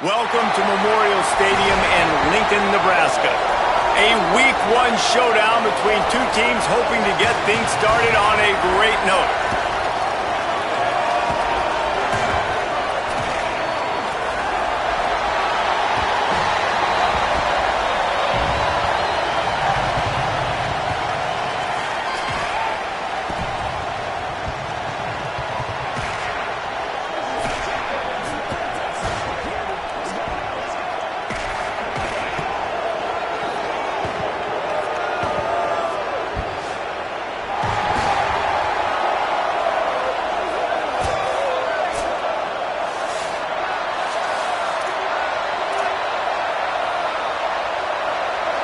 Welcome to Memorial Stadium in Lincoln, Nebraska. A Week 1 showdown between two teams hoping to get things started on a great note.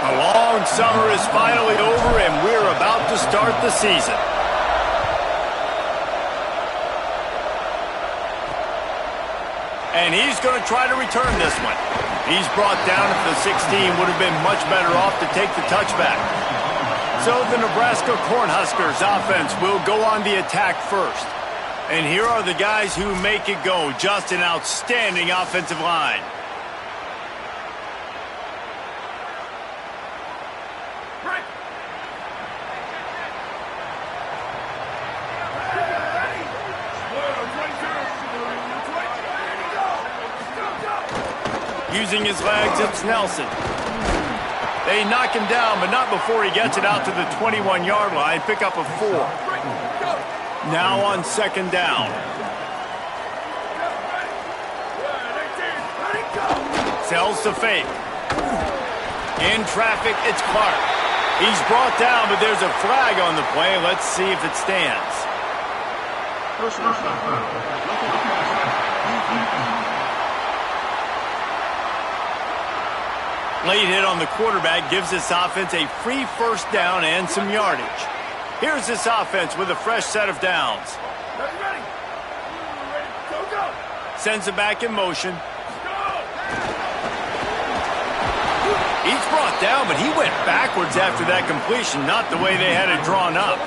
The long summer is finally over, and we're about to start the season. And he's going to try to return this one. He's brought down at the 16, would have been much better off to take the touchback. So the Nebraska Cornhuskers offense will go on the attack first. And here are the guys who make it go. Just an outstanding offensive line. Using his legs, it's Nelson. They knock him down, but not before he gets it out to the 21-yard line. Pick up a 4. Now on second down. Sells to fake. In traffic, it's Clark. He's brought down, but there's a flag on the play. Let's see if it stands. Late hit on the quarterback gives this offense a free first down and some yardage. Here's this offense with a fresh set of downs. Sends it back in motion. He's brought down, but he went backwards after that completion, not the way they had it drawn up.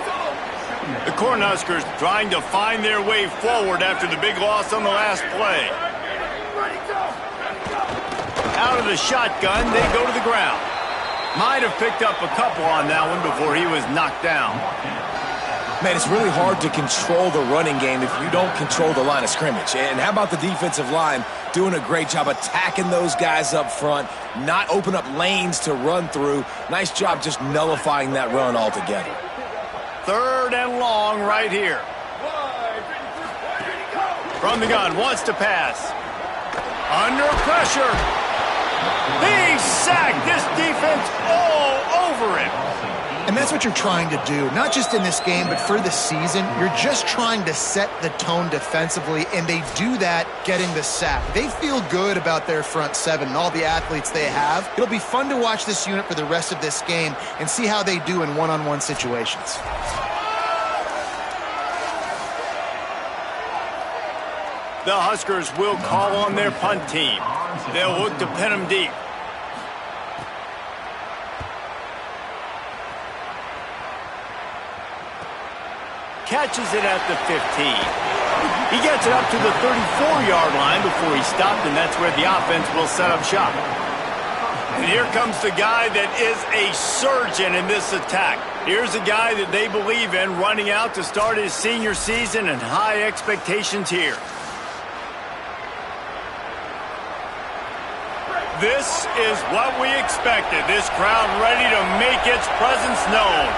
The Cornhuskers trying to find their way forward after the big loss on the last play. Out of the shotgun, they go to the ground. Might have picked up a couple on that one before he was knocked down. Man, it's really hard to control the running game if you don't control the line of scrimmage. And how about the defensive line doing a great job attacking those guys up front, not open up lanes to run through. Nice job just nullifying that run altogether. Third and long right here. From the gun, wants to pass. Under pressure. They sacked this defense all over him. And that's what you're trying to do, not just in this game, but for the season. You're just trying to set the tone defensively, and they do that getting the sack. They feel good about their front seven and all the athletes they have. It'll be fun to watch this unit for the rest of this game and see how they do in one-on-one situations. The Huskers will call on their punt team. They'll look to pin them deep. Catches it at the 15. He gets it up to the 34-yard line before he stopped, and that's where the offense will set up shop. And here comes the guy that is a surgeon in this attack. Here's a guy that they believe in, running out to start his senior season, and high expectations here. This is what we expected. This crowd ready to make its presence known.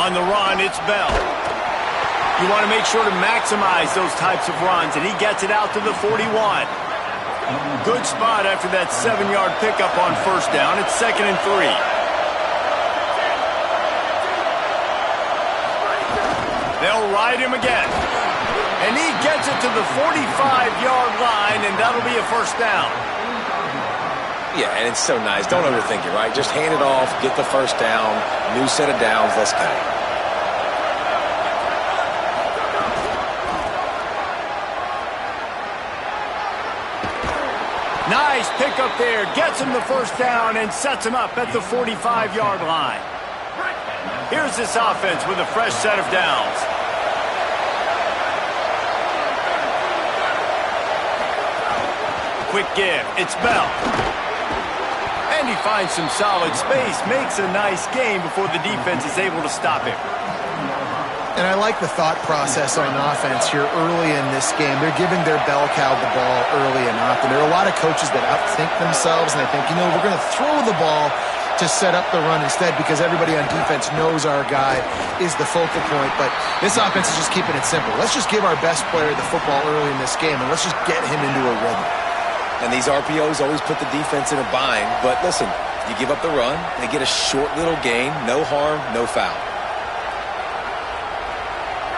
On the run, it's Bell. You want to make sure to maximize those types of runs, and he gets it out to the 41. Good spot after that 7-yard pickup on first down. It's 2nd and 3. They'll ride him again. And he gets it to the 45-yard line, and that'll be a first down. Yeah, and it's so nice. Don't overthink it, right? Just hand it off, get the first down, new set of downs, let's go. Nice pick up there. Gets him the first down and sets him up at the 45-yard line. Here's this offense with a fresh set of downs. quick give. It's Bell. And he finds some solid space, makes a nice gain before the defense is able to stop him. And I like the thought process on offense here early in this game. They're giving their bell cow the ball early and often. There are a lot of coaches that outthink themselves, and they think, we're going to throw the ball to set up the run instead because everybody on defense knows our guy is the focal point. But this offense is just keeping it simple. Let's just give our best player the football early in this game, and let's just get him into a rhythm. And these RPOs always put the defense in a bind. But listen, you give up the run, they get a short little gain, no harm, no foul.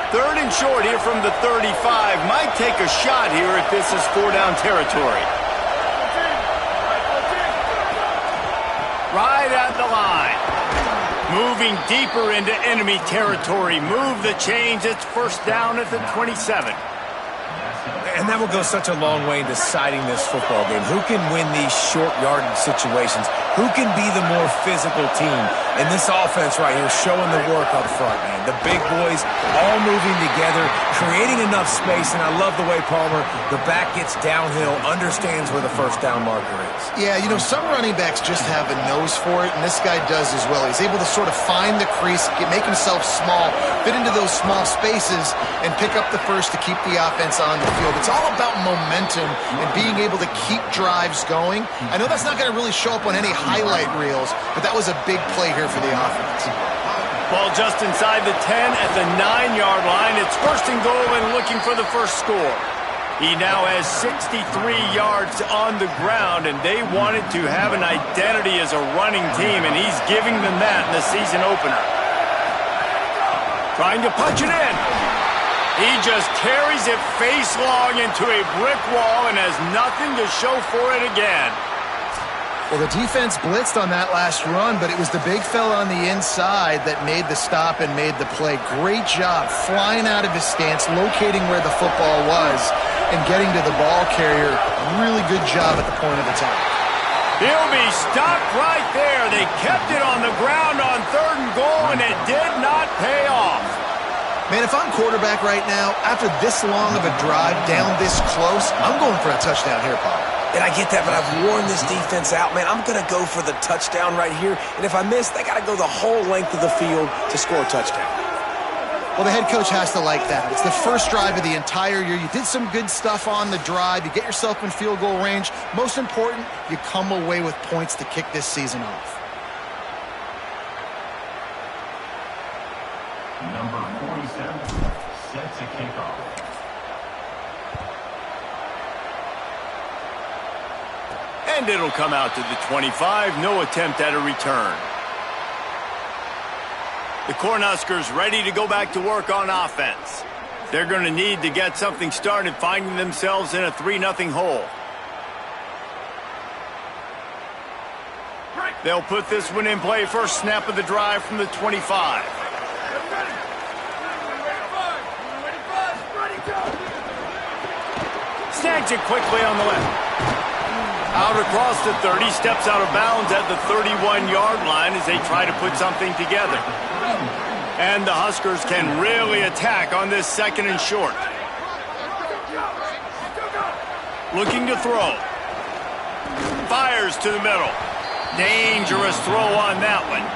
3rd and short here from the 35. Might take a shot here if this is 4-down territory. Right at the line. Moving deeper into enemy territory. Move the change. It's 1st down at the 27. And that will go such a long way in deciding this football game. Who can win these short yardage situations? Who can be the more physical team? And this offense right here showing the work up front, man. The big boys all moving together, creating enough space. And I love the way Palmer, the back gets downhill, understands where the 1st down marker is. Yeah, some running backs just have a nose for it, and this guy does as well. He's able to sort of find the crease, make himself small, fit into those small spaces, and pick up the first to keep the offense on the field. It's all about momentum and being able to keep drives going. I know that's not going to really show up on any highlight reels, but that was a big play here for the offense. Ball just inside the 10 at the 9-yard line. It's 1st and goal and looking for the first score. He now has 63 yards on the ground, and they wanted to have an identity as a running team, and he's giving them that in the season opener. Trying to punch it in. He just carries it face long into a brick wall and has nothing to show for it again. Well, the defense blitzed on that last run, but it was the big fella on the inside that made the stop and made the play. Great job flying out of his stance, locating where the football was, and getting to the ball carrier. Really good job at the point of attack. He'll be stopped right there. They kept it on the ground on 3rd and goal, and it did not pay off. Man, if I'm quarterback right now, after this long of a drive down this close, I'm going for a touchdown here, Paul. And I get that, but I've worn this defense out, man. I'm going to go for the touchdown right here. And if I miss, they got to go the whole length of the field to score a touchdown. Well, the head coach has to like that. It's the first drive of the entire year. You did some good stuff on the drive. You get yourself in field goal range. Most important, you come away with points to kick this season off. Number 47 sets a kickoff. And it'll come out to the 25. No attempt at a return. The Cornhuskers ready to go back to work on offense. They're going to need to get something started, finding themselves in a 3-0 hole. They'll put this one in play. First snap of the drive from the 25. Snags it quickly on the left. Out across the 30, steps out of bounds at the 31-yard line as they try to put something together. And the Huskers can really attack on this 2nd and short. Looking to throw. Fires to the middle. Dangerous throw on that one.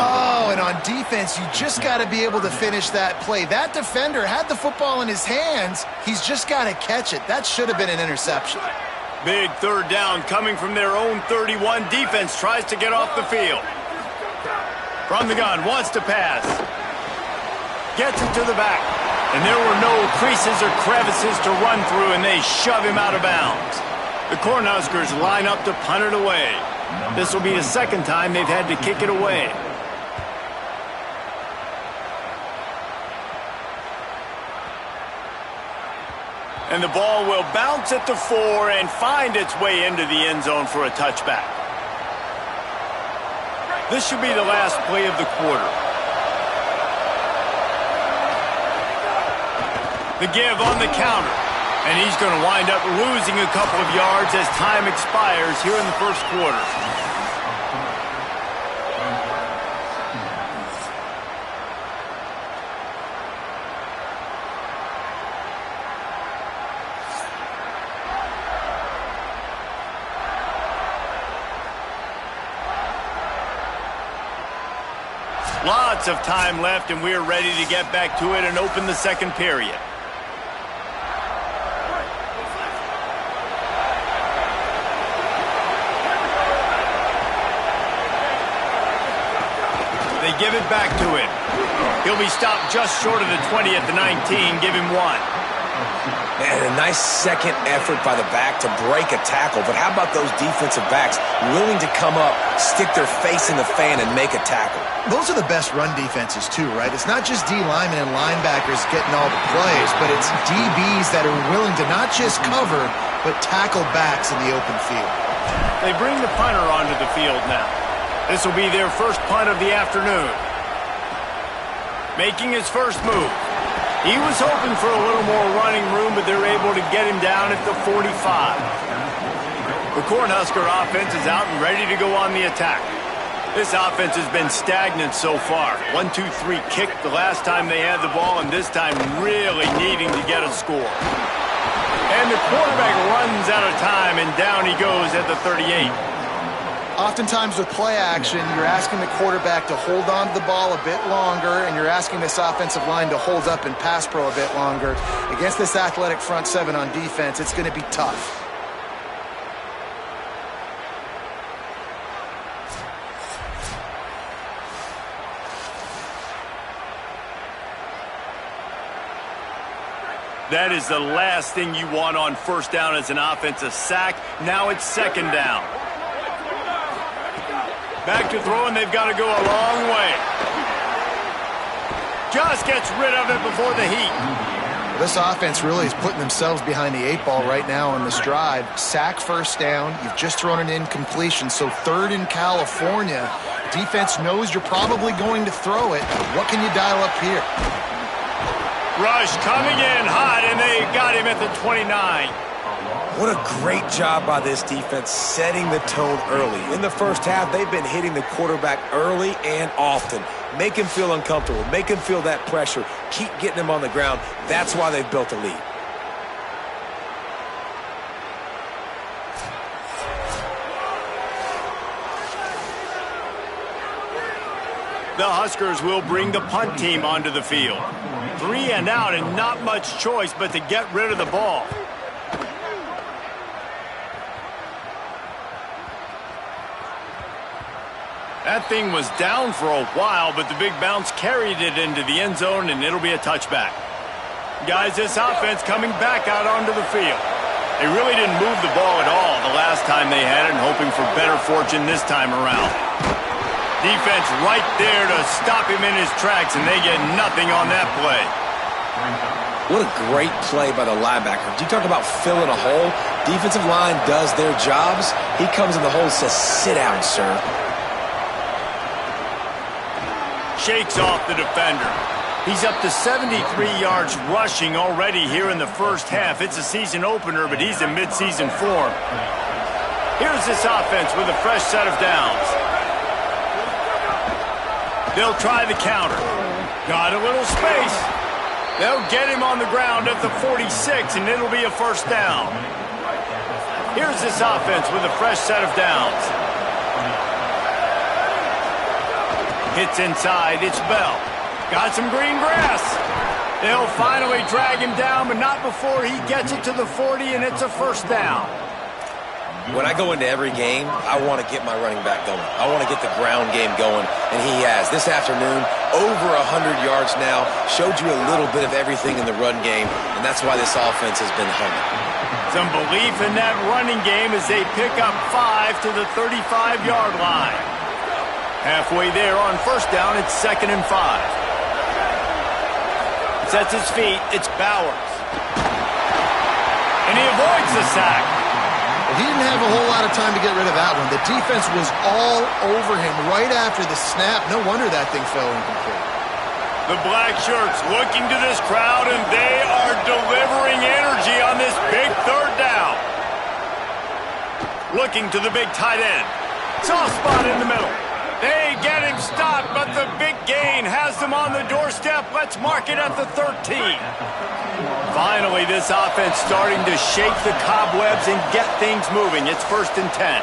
Oh, and on defense, you just got to be able to finish that play. That defender had the football in his hands. He's just got to catch it. That should have been an interception. Big 3rd down coming from their own 31. Defense tries to get off the field. From the gun, wants to pass. Gets it to the back. And there were no creases or crevices to run through, and they shove him out of bounds. The Cornhuskers line up to punt it away. This will be the 2nd time they've had to kick it away. And the ball will bounce at the 4 and find its way into the end zone for a touchback. This should be the last play of the quarter. The give on the counter. And he's going to wind up losing a couple of yards as time expires here in the 1st quarter. Lots of time left, and we're ready to get back to it and open the second period. They give it back to him. He'll be stopped just short of the 20 at the 19. Give him 1. And a nice second effort by the back to break a tackle. But how about those defensive backs willing to come up, stick their face in the fan, and make a tackle? Those are the best run defenses, too, right? It's not just D linemen and linebackers getting all the plays, but it's DBs that are willing to not just cover, but tackle backs in the open field. They bring the punter onto the field now. This will be their first punt of the afternoon. Making his first move. He was hoping for a little more running room, but they're able to get him down at the 45. The Cornhusker offense is out and ready to go on the attack. This offense has been stagnant so far. 1-2-3 kick the last time they had the ball, and this time really needing to get a score. And the quarterback runs out of time, and down he goes at the 38. Oftentimes with play action, you're asking the quarterback to hold on to the ball a bit longer, and you're asking this offensive line to hold up in pass pro a bit longer. Against this athletic front seven on defense, it's going to be tough. That is the last thing you want on first down as an offensive sack. Now it's second down. Back to throw, and they've got to go a long way. Just gets rid of it before the heat. This offense really is putting themselves behind the 8 ball right now on this drive. Sack first down. You've just thrown an incompletion, so third in California. Defense knows you're probably going to throw it. What can you dial up here? Rush coming in hot, and they got him at the 29. What a great job by this defense setting the tone early. In the first half, they've been hitting the quarterback early and often. Make him feel uncomfortable. Make him feel that pressure. Keep getting him on the ground. That's why they've built a lead. The Huskers will bring the punt team onto the field. 3 and out, and not much choice but to get rid of the ball. That thing was down for a while, but the big bounce carried it into the end zone, and it'll be a touchback. Guys, this offense coming back out onto the field. They really didn't move the ball at all the last time they had it, and hoping for better fortune this time around. Defense right there to stop him in his tracks, and they get nothing on that play. What a great play by the linebacker. You talk about filling a hole. Defensive line does their jobs. He comes in the hole and says, "Sit down, sir." Shakes off the defender. He's up to 73 yards rushing already here in the first half. It's a season opener, but he's in midseason form. Here's this offense with a fresh set of downs. They'll try the counter. Got a little space. They'll get him on the ground at the 46, and it'll be a first down. Here's this offense with a fresh set of downs. Hits inside, it's Bell. Got some green grass. They'll finally drag him down, but not before he gets it to the 40, and it's a first down. When I go into every game, I want to get my running back going. I want to get the ground game going, and he has. This afternoon, over 100 yards now, showed you a little bit of everything in the run game, and that's why this offense has been humming. Some belief in that running game as they pick up 5 to the 35-yard line. Halfway there on first down, it's 2nd and 5. Sets his feet, it's Bowers. And he avoids the sack. He didn't have a whole lot of time to get rid of that one. The defense was all over him right after the snap. No wonder that thing fell incomplete. The black shirts looking to this crowd, and they are delivering energy on this big third down. Looking to the big tight end. Soft spot in the middle. They get him stopped, but the big gain has them on the doorstep. Let's mark it at the 13. Finally, this offense starting to shake the cobwebs and get things moving. It's 1st and 10.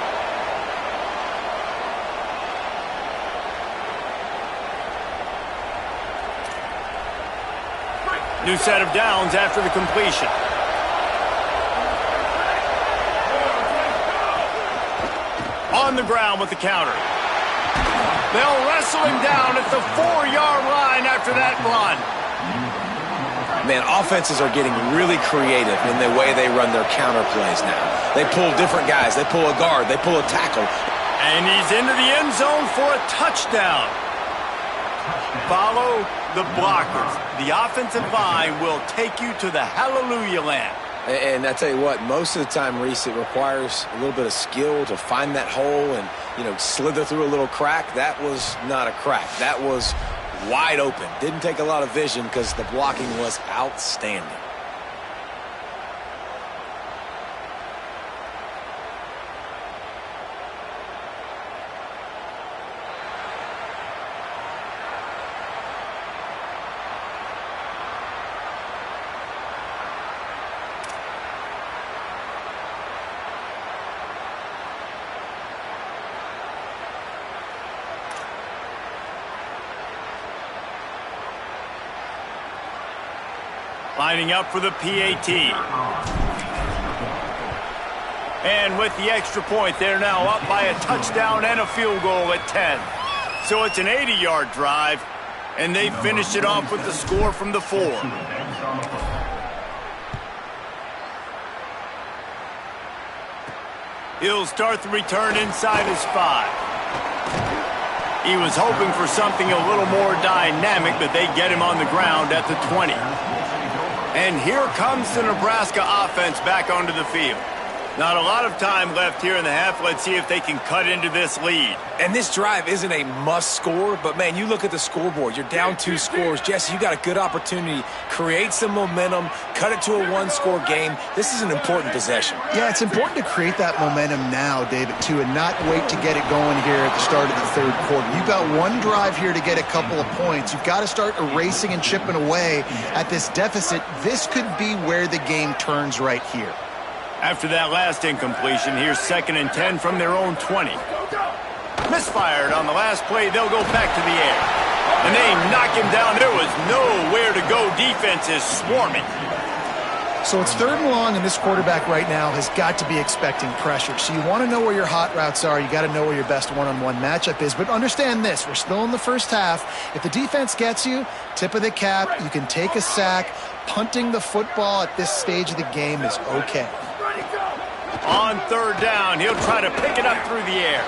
New set of downs after the completion. On the ground with the counter. They'll wrestle him down at the 4-yard line after that run. Man, offenses are getting really creative in the way they run their counter plays now. They pull different guys. They pull a guard. They pull a tackle. And he's into the end zone for a touchdown. Follow the blockers. The offensive line will take you to the hallelujah land. And I tell you what, most of the time, Reese, it requires a little bit of skill to find that hole and, slither through a little crack. That was not a crack. That was wide open. Didn't take a lot of vision because the blocking was outstanding. Lining up for the PAT. And with the extra point, they're now up by a touchdown and a field goal at 10. So it's an 80-yard drive, and they finish it off with the score from the 4. He'll start the return inside his 5. He was hoping for something a little more dynamic, but they get him on the ground at the 20. And here comes the Nebraska offense back onto the field. Not a lot of time left here in the half. Let's see if they can cut into this lead. And this drive isn't a must score, but, man, you look at the scoreboard. You're down 2 scores. Jesse, you got a good opportunity. Create some momentum. Cut it to a 1-score game. This is an important possession. Yeah, it's important to create that momentum now, David, too, and not wait to get it going here at the start of the third quarter. You've got one drive here to get a couple of points. You've got to start erasing and chipping away at this deficit. This could be where the game turns right here. After that last incompletion, here's 2nd and 10 from their own 20. Misfired on the last play. They'll go back to the air. And they knock him down. There was nowhere to go. Defense is swarming. So it's 3rd and long, and this quarterback right now has got to be expecting pressure. So you want to know where your hot routes are. You got to know where your best one-on-one matchup is. But understand this, we're still in the first half. If the defense gets you, tip of the cap, you can take a sack. Punting the football at this stage of the game is okay. On 3rd down, he'll try to pick it up through the air.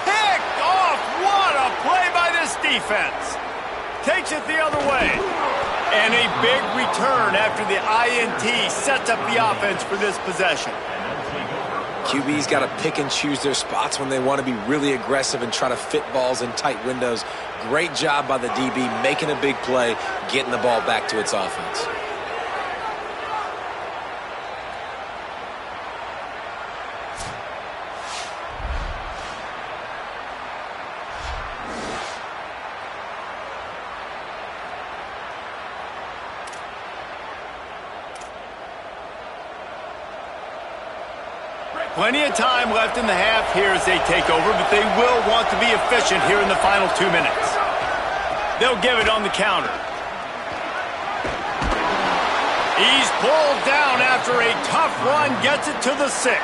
Picked off! What a play by this defense! Takes it the other way. And a big return after the INT sets up the offense for this possession. QB's got to pick and choose their spots when they want to be really aggressive and try to fit balls in tight windows. Great job by the DB making a big play, getting the ball back to its offense. Plenty of time left in the half here as they take over, but they will want to be efficient here in the final 2 minutes. They'll give it on the counter. He's pulled down after a tough run, gets it to the 6.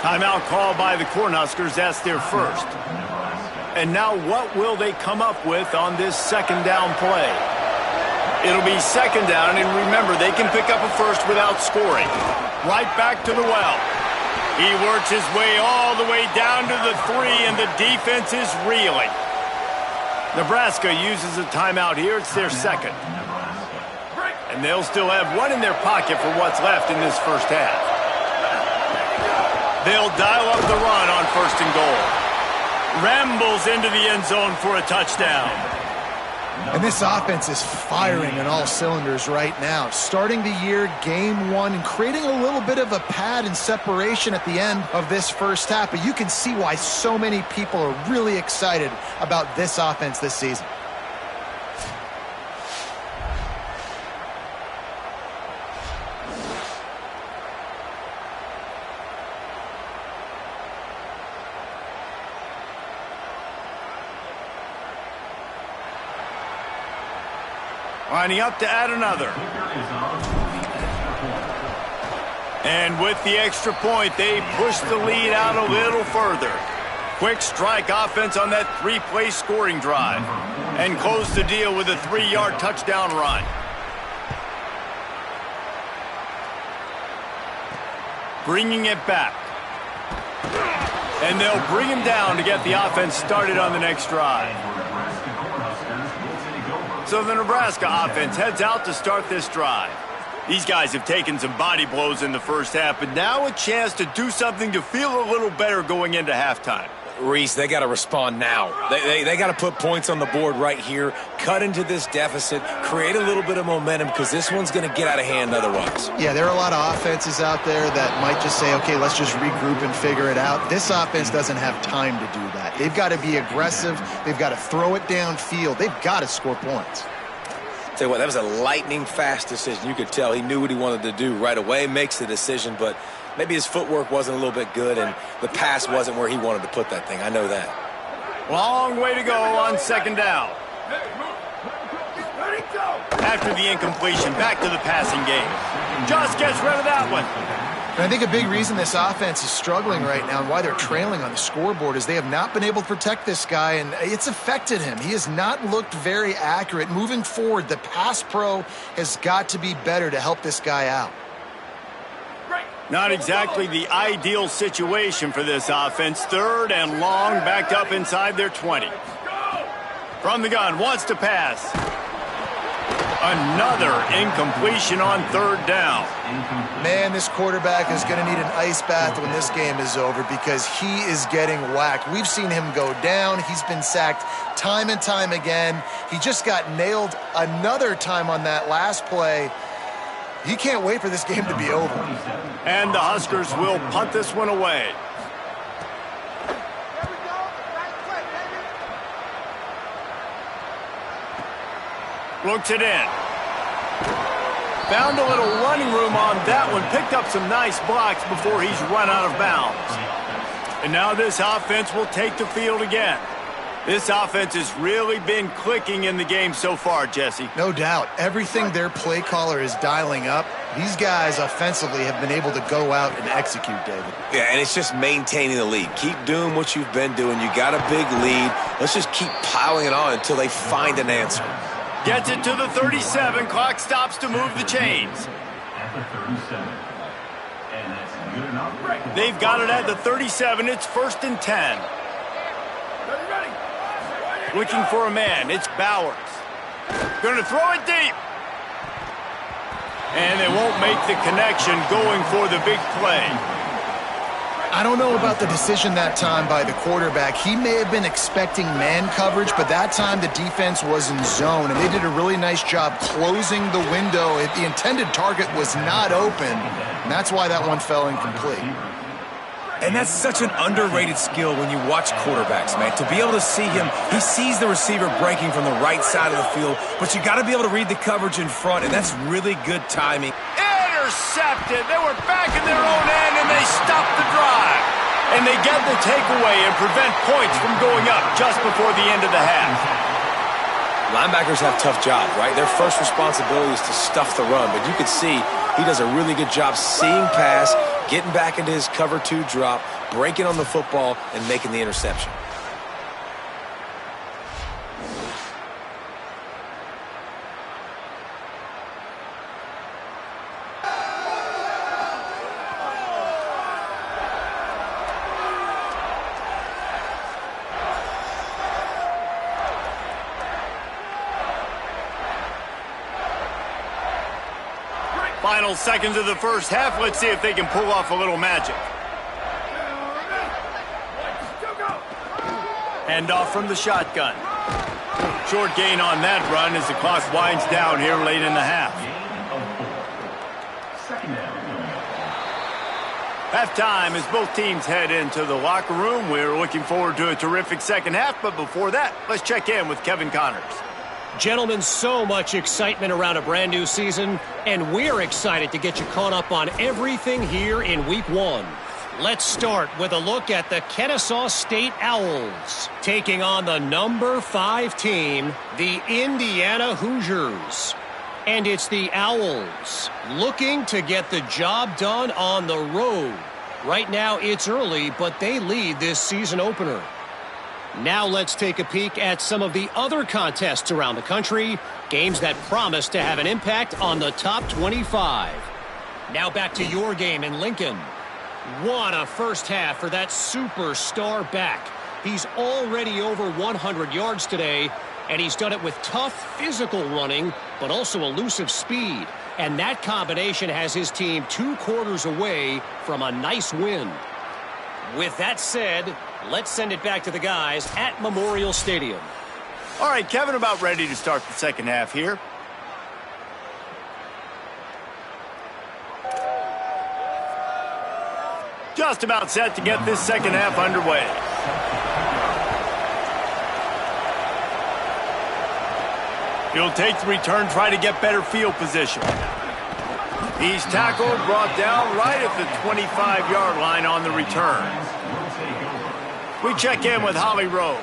Timeout called by the Cornhuskers. That's their first. And now what will they come up with on this 2nd down play? It'll be 2nd down, and remember, they can pick up a first without scoring. Right back to the well. He works his way all the way down to the 3, and the defense is reeling. Nebraska uses a timeout here. It's their 2nd. And they'll still have one in their pocket for what's left in this first half. They'll dial up the run on 1st and goal. Rambles into the end zone for a touchdown. And this offense is firing on all cylinders right now. Starting the year, game 1, and creating a little bit of a pad and separation at the end of this first half. But you can see why so many people are really excited about this offense this season. Lining up to add another. And with the extra point, they push the lead out a little further. Quick strike offense on that three-play scoring drive. And close the deal with a 3-yard touchdown run. Bringing it back. And they'll bring him down to get the offense started on the next drive. So the Nebraska offense heads out to start this drive. These guys have taken some body blows in the first half, but now a chance to do something to feel a little better going into halftime. Reese, they got to respond now. They got to put points on the board right here, cut into this deficit, create a little bit of momentum because this one's going to get out of hand otherwise. Yeah, there are a lot of offenses out there that might just say, okay, let's just regroup and figure it out. This offense doesn't have time to do that. They've got to be aggressive. They've got to throw it downfield. They've got to score points. Tell you what, that was a lightning-fast decision. You could tell he knew what he wanted to do right away, makes the decision, but maybe his footwork wasn't a little bit good and the pass wasn't where he wanted to put that thing. I know that. Long way to go on second down. After the incompletion, back to the passing game. Just gets rid of that one. And I think a big reason this offense is struggling right now and why they're trailing on the scoreboard is they have not been able to protect this guy, and it's affected him. He has not looked very accurate. Moving forward, the pass pro has got to be better to help this guy out. Not exactly the ideal situation for this offense. Third and long, backed up inside their 20. From the gun, wants to pass. Another incompletion on third down. Man, this quarterback is going to need an ice bath when this game is over because he is getting whacked. We've seen him go down. He's been sacked time and time again. He just got nailed another time on that last play. He can't wait for this game to be over. And the Huskers will punt this one away. Looks it in. Found a little running room on that one. Picked up some nice blocks before he's run out of bounds. And now this offense will take the field again. This offense has really been clicking in the game so far, Jesse. No doubt. Everything their play caller is dialing up, these guys offensively have been able to go out and execute, David. Yeah, and it's just maintaining the lead. Keep doing what you've been doing. You got a big lead. Let's just keep piling it on until they find an answer. Gets it to the 37. Clock stops to move the chains. At the 37. And that's good enough. They've got it at the 37. It's 1st and 10. Looking for a man. It's Bowers. Going to throw it deep. And they won't make the connection going for the big play. I don't know about the decision that time by the quarterback. He may have been expecting man coverage, but that time the defense was in zone, and they did a really nice job closing the window. The intended target was not open, and that's why that one fell incomplete. And that's such an underrated skill when you watch quarterbacks, man. To be able to see him, he sees the receiver breaking from the right side of the field, but you got to be able to read the coverage in front, and that's really good timing. Intercepted. They were back in their own end, and they stopped the drive. And they get the takeaway and prevent points from going up just before the end of the half. Linebackers have tough jobs, right? Their first responsibility is to stuff the run, but you can see he does a really good job seeing pass, getting back into his cover 2 drop, breaking on the football, and making the interception. Final seconds of the first half. Let's see if they can pull off a little magic. Hand off from the shotgun. Short gain on that run as the clock winds down here late in the half. Halftime as both teams head into the locker room. We're looking forward to a terrific second half, but before that, let's check in with Kevin Connors. Gentlemen, so much excitement around a brand new season, and we're excited to get you caught up on everything here in Week 1. Let's start with a look at the Kennesaw State Owls, taking on the number 5 team, the Indiana Hoosiers. And it's the Owls looking to get the job done on the road. Right now it's early, but they lead this season opener. Now let's take a peek at some of the other contests around the country, games that promise to have an impact on the top 25. Now back to your game in Lincoln. What a first half for that superstar back. He's already over 100 yards today, and he's done it with tough physical running, but also elusive speed. And that combination has his team 2 quarters away from a nice win. With that said, let's send it back to the guys at Memorial Stadium. All right, Kevin, about ready to start the second half here. Just about set to get this second half underway. He'll take the return, try to get better field position. He's tackled, brought down right at the 25-yard line on the return. We check in with Holly Rowe.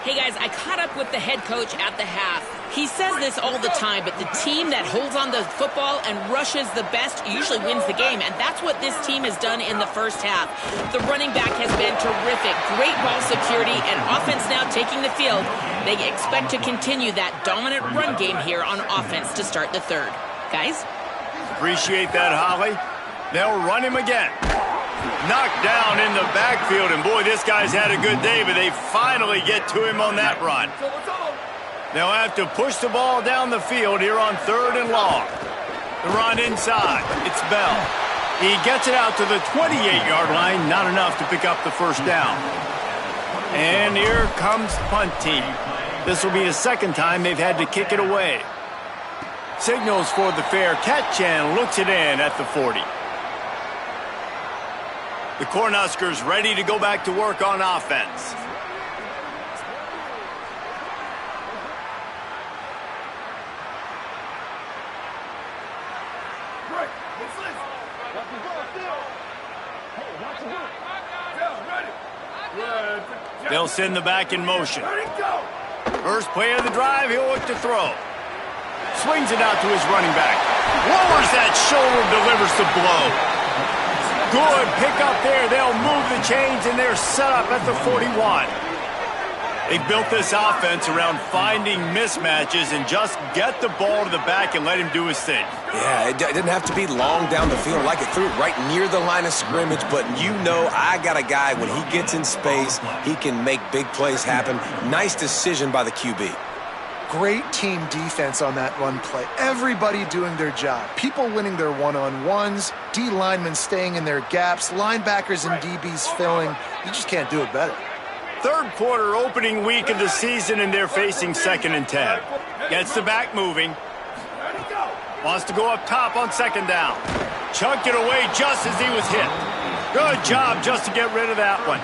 Hey guys, I caught up with the head coach at the half. He says this all the time, but the team that holds on to the football and rushes the best usually wins the game, and that's what this team has done in the first half. The running back has been terrific. Great ball security and offense now taking the field. They expect to continue that dominant run game here on offense to start the third. Guys? Appreciate that, Holly. They'll run him again. Knocked down in the backfield, and boy, this guy's had a good day, but they finally get to him on that run. They'll have to push the ball down the field here on 3rd and long. The run inside. It's Bell. He gets it out to the 28-yard line. Not enough to pick up the first down. And here comes punt team. This will be the second time they've had to kick it away. Signals for the fair catch and looks it in at the 40. The Cornhuskers ready to go back to work on offense. They'll send the back in motion. First play of the drive, he'll look to throw. Swings it out to his running back. Lowers that shoulder, delivers the blow. Good pickup there. They'll move the chains, and they're set up at the 41. They built this offense around finding mismatches and just get the ball to the back and let him do his thing. Yeah, it didn't have to be long down the field. Like it threw it right near the line of scrimmage, but you know I got a guy, when he gets in space, he can make big plays happen. Nice decision by the QB. Great team defense on that run play. Everybody doing their job. People winning their one-on-ones, D linemen staying in their gaps, linebackers and DBs filling. You just can't do it better. Third quarter opening week of the season, and they're facing 2nd and 10. Gets the back moving. Wants to go up top on 2nd down. Chunked it away just as he was hit. Good job just to get rid of that one.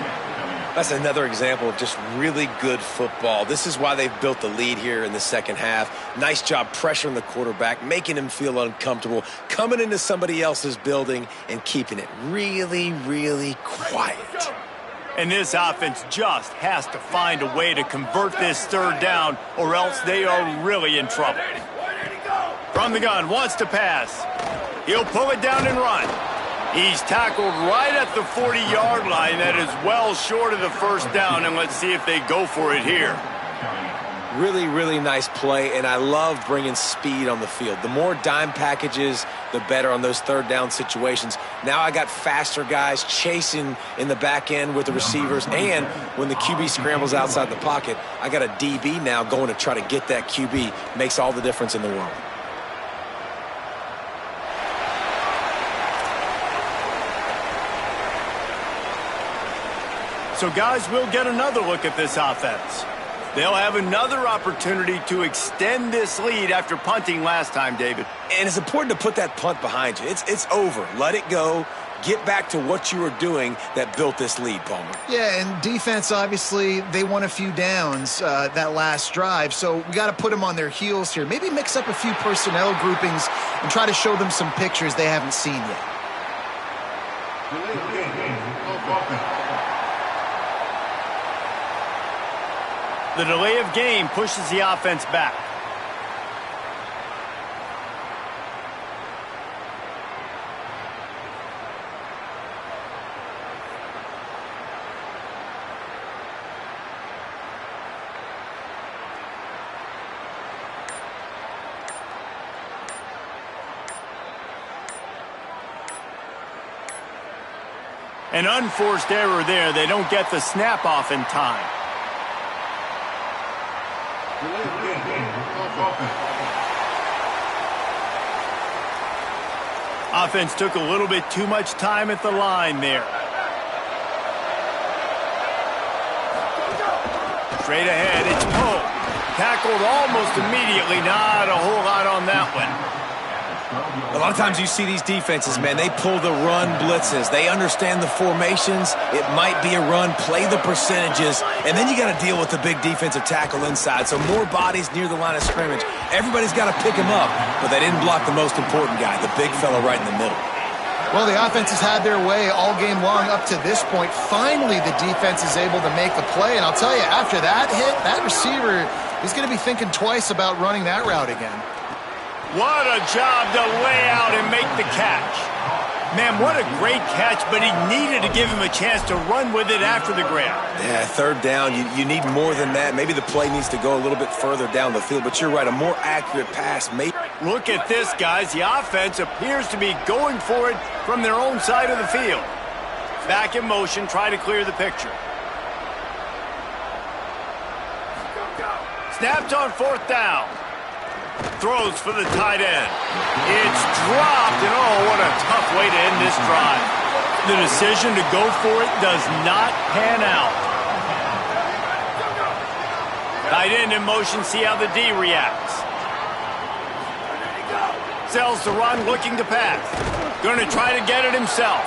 That's another example of just really good football. This is why they've built the lead here in the second half. Nice job pressuring the quarterback, making him feel uncomfortable, coming into somebody else's building and keeping it really, really quiet. And this offense just has to find a way to convert this 3rd down, or else they are really in trouble. From the gun, wants to pass. He'll pull it down and run. He's tackled right at the 40-yard line. That is well short of the first down, and let's see if they go for it here. Really, really nice play, and I love bringing speed on the field. The more dime packages, the better on those 3rd down situations. Now I got faster guys chasing in the back end with the receivers, and when the QB scrambles outside the pocket, I got a DB now going to try to get that QB. Makes all the difference in the world. So, guys, we'll get another look at this offense. They'll have another opportunity to extend this lead after punting last time, David. And it's important to put that punt behind you. It's over. Let it go. Get back to what you were doing that built this lead, Palmer. Yeah, and defense, obviously, they won a few downs that last drive, so we got to put them on their heels here. Maybe mix up a few personnel groupings and try to show them some pictures they haven't seen yet. The delay of game pushes the offense back. An unforced error there. They don't get the snap off in time. Offense took a little bit too much time at the line there. Straight ahead, it's Poe. Tackled almost immediately. Not a whole lot on that one. A lot of times you see these defenses, man, they pull the run blitzes. They understand the formations. It might be a run, play the percentages, and then you got to deal with the big defensive tackle inside. So more bodies near the line of scrimmage. Everybody's got to pick him up, but they didn't block the most important guy, the big fella right in the middle. Well, the offense has had their way all game long up to this point. Finally, the defense is able to make the play, and I'll tell you, after that hit, that receiver is going to be thinking twice about running that route again. What a job to lay out and make the catch. Man, what a great catch, but he needed to give him a chance to run with it after the grab. Yeah, third down, you need more than that. Maybe the play needs to go a little bit further down the field, but you're right, a more accurate pass. Look at this, guys. The offense appears to be going for it from their own side of the field. Back in motion, try to clear the picture. Snapped on fourth down. Throws for the tight end. It's dropped, and oh, what a tough way to end this drive. The decision to go for it does not pan out. Tight end in motion, see how the D reacts. Sells the run, looking to pass. Going to try to get it himself.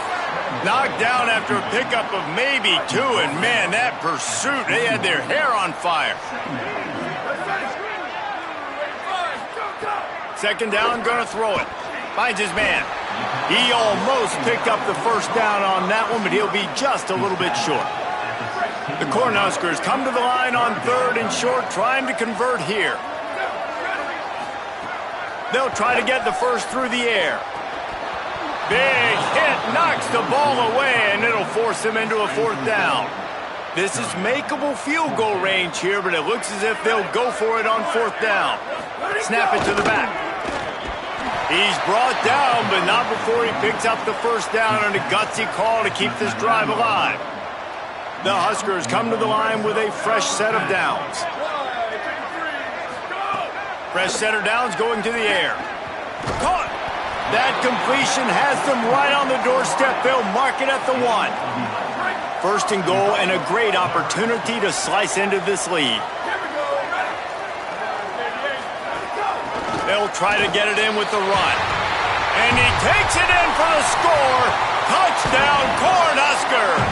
Knocked down after a pickup of maybe two, and man, that pursuit, they had their hair on fire. Second down, going to throw it. Finds his man. He almost picked up the first down on that one, but he'll be just a little bit short. The Cornhuskers come to the line on third and short, trying to convert here. They'll try to get the first through the air. Big hit, knocks the ball away, and it'll force them into a fourth down. This is makeable field goal range here, but it looks as if they'll go for it on fourth down. Snap it to the back. He's brought down, but not before he picks up the first down on a gutsy call to keep this drive alive. The Huskers come to the line with a fresh set of downs. Fresh set of downs going to the air. Caught. That completion has them right on the doorstep. They'll mark it at the 1. First and goal, and a great opportunity to slice into this lead. They'll try to get it in with the run. And he takes it in for the score. Touchdown, Cornhuskers!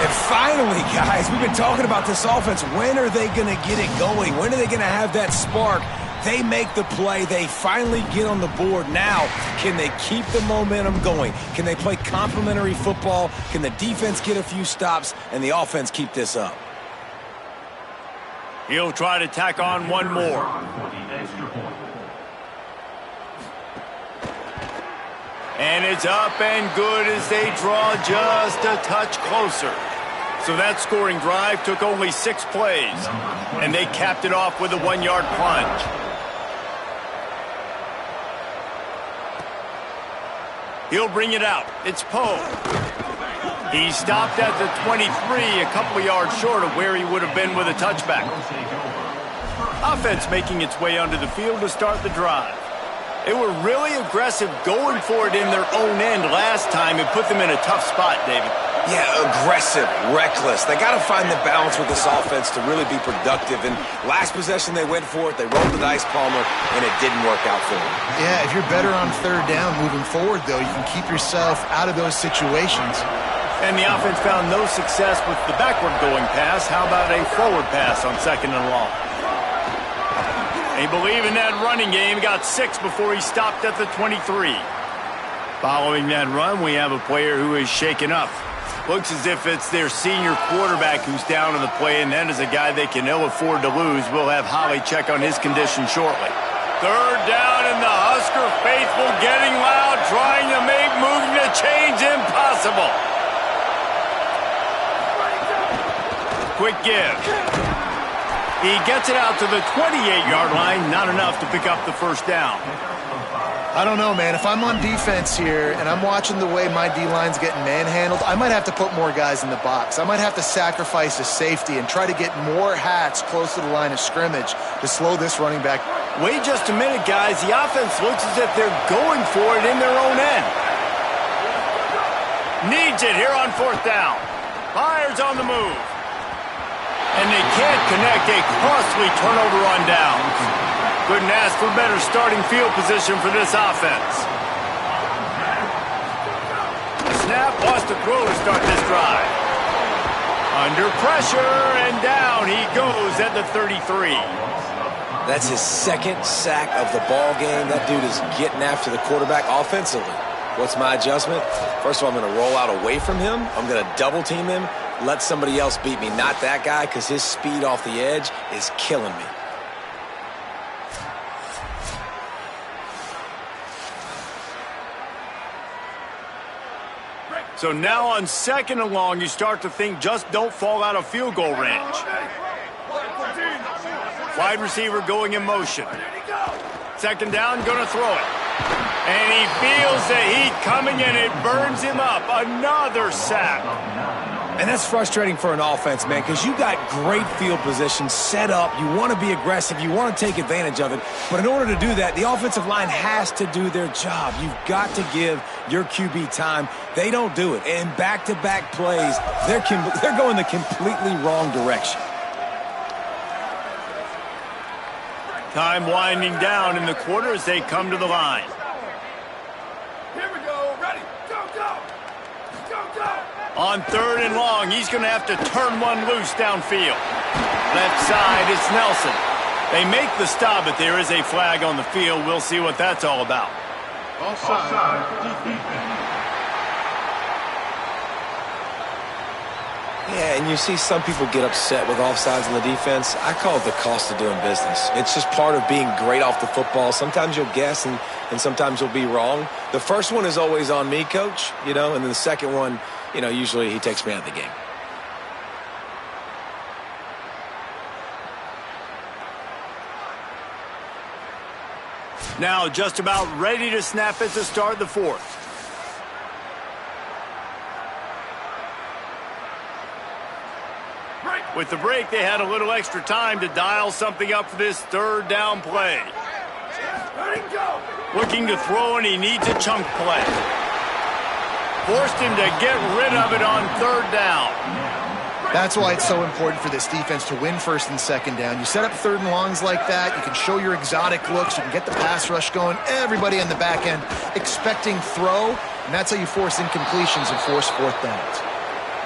And finally, guys, we've been talking about this offense. When are they going to get it going? When are they going to have that spark? They make the play. They finally get on the board. Now, can they keep the momentum going? Can they play complementary football? Can the defense get a few stops and the offense keep this up? He'll try to tack on one more. And it's up and good as they draw just a touch closer. So that scoring drive took only 6 plays, and they capped it off with a 1-yard plunge. He'll bring it out. It's Poe. He stopped at the 23, a couple yards short of where he would have been with a touchback. Offense making its way onto the field to start the drive. They were really aggressive going for it in their own end last time. It put them in a tough spot, David. Yeah, aggressive, reckless. They got to find the balance with this offense to really be productive. And last possession, they went for it. They rolled the dice, Palmer, and it didn't work out for them. Yeah, if you're better on third down moving forward, though, you can keep yourself out of those situations. And the offense found no success with the backward-going pass. How about a forward pass on second and long? They believe in that running game. Got 6 before he stopped at the 23. Following that run, we have a player who is shaken up. Looks as if it's their senior quarterback who's down on the play, and that is a guy they can ill afford to lose. We'll have Holly check on his condition shortly. Third down, and the Husker faithful getting loud, trying to make moving the chains impossible. Quick give. He gets it out to the 28-yard line, not enough to pick up the first down. I don't know, man. If I'm on defense here and I'm watching the way my D-line's getting manhandled, I might have to put more guys in the box. I might have to sacrifice a safety and try to get more hats close to the line of scrimmage to slow this running back. Wait just a minute, guys. The offense looks as if they're going for it in their own end. Needs it here on fourth down. Fires on the move. And they can't connect a costly turnover on downs. Couldn't ask for better starting field position for this offense. Snap, lost a throw to start this drive. Under pressure, and down he goes at the 33. That's his second sack of the ball game. That dude is getting after the quarterback offensively. What's my adjustment? First of all, I'm going to roll out away from him. I'm going to double team him, let somebody else beat me, not that guy, because his speed off the edge is killing me. So now on second and long, you start to think just don't fall out of field goal range. Wide receiver going in motion. Second down, going to throw it. And he feels the heat coming, and it burns him up. Another sack. And that's frustrating for an offense, man, because you got great field position set up. You want to be aggressive. You want to take advantage of it. But in order to do that, the offensive line has to do their job. You've got to give your QB time. They don't do it. And back-to-back plays, they're going the completely wrong direction. Time winding down in the quarter as they come to the line. Here we go. Ready. Go, go. Go, go. On third and long, he's going to have to turn one loose downfield. Left side, it's Nelson. They make the stop, but there is a flag on the field. We'll see what that's all about. Offside. Defense. Yeah, and you see some people get upset with offsides in the defense. I call it the cost of doing business. It's just part of being great off the football. Sometimes you'll guess and sometimes you'll be wrong. The first one is always on me, Coach, and then the second one, usually he takes me out of the game. Now just about ready to snap it to start the fourth. With the break, they had a little extra time to dial something up for this third down play. Looking to throw, and he needs a chunk play. Forced him to get rid of it on third down. That's why it's so important for this defense to win first and second down. You set up third and longs like that, you can show your exotic looks, you can get the pass rush going, everybody on the back end expecting throw, and that's how you force incompletions and force fourth downs.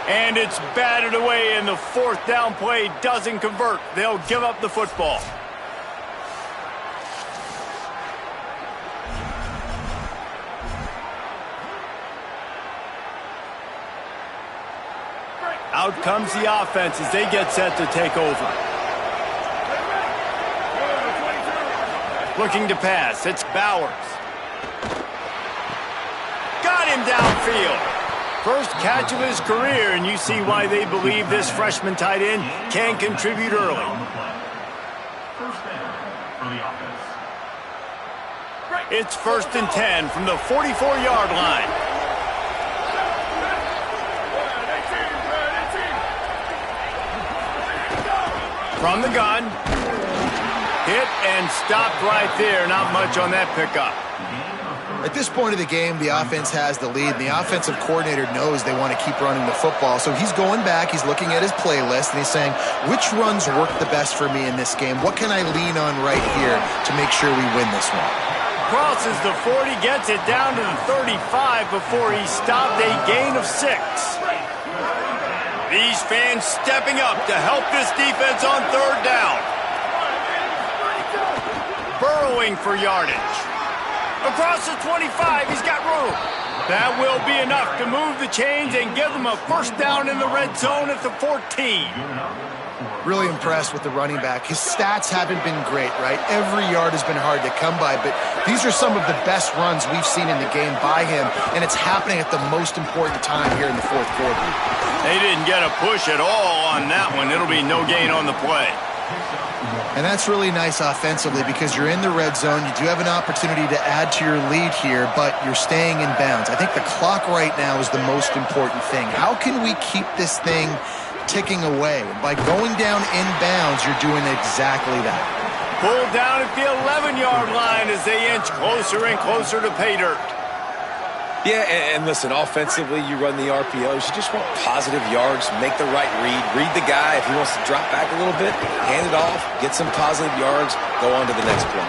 And it's batted away, and the fourth down play doesn't convert. They'll give up the football. Out comes the offense as they get set to take over. Looking to pass, it's Bowers. Got him downfield. First catch of his career, and you see why they believe this freshman tight end can contribute early. First down for the offense. It's 1st and 10 from the 44-yard line. From the gun. Hit and stopped right there. Not much on that pickup. At this point of the game, the offense has the lead, and the offensive coordinator knows they want to keep running the football. So he's going back, he's looking at his playlist, and he's saying, which runs work the best for me in this game? What can I lean on right here to make sure we win this one? Crosses the 40, gets it down to the 35 before he stopped, a gain of 6. These fans stepping up to help this defense on third down. Burrowing for yardage. Across the 25, he's got room. That will be enough to move the chains and give them a first down in the red zone at the 14. Really impressed with the running back. His stats haven't been great, right? Every yard has been hard to come by, but these are some of the best runs we've seen in the game by him, and it's happening at the most important time here in the fourth quarter. They didn't get a push at all on that one. It'll be no gain on the play. And that's really nice offensively because you're in the red zone. You do have an opportunity to add to your lead here, but you're staying in bounds. I think the clock right now is the most important thing. How can we keep this thing ticking away? By going down in bounds, you're doing exactly that. Pulled down at the 11-yard line as they inch closer and closer to pay dirt. Yeah, and listen, offensively, you run the RPOs. You just want positive yards, make the right read the guy. If he wants to drop back a little bit, hand it off, get some positive yards, go on to the next play.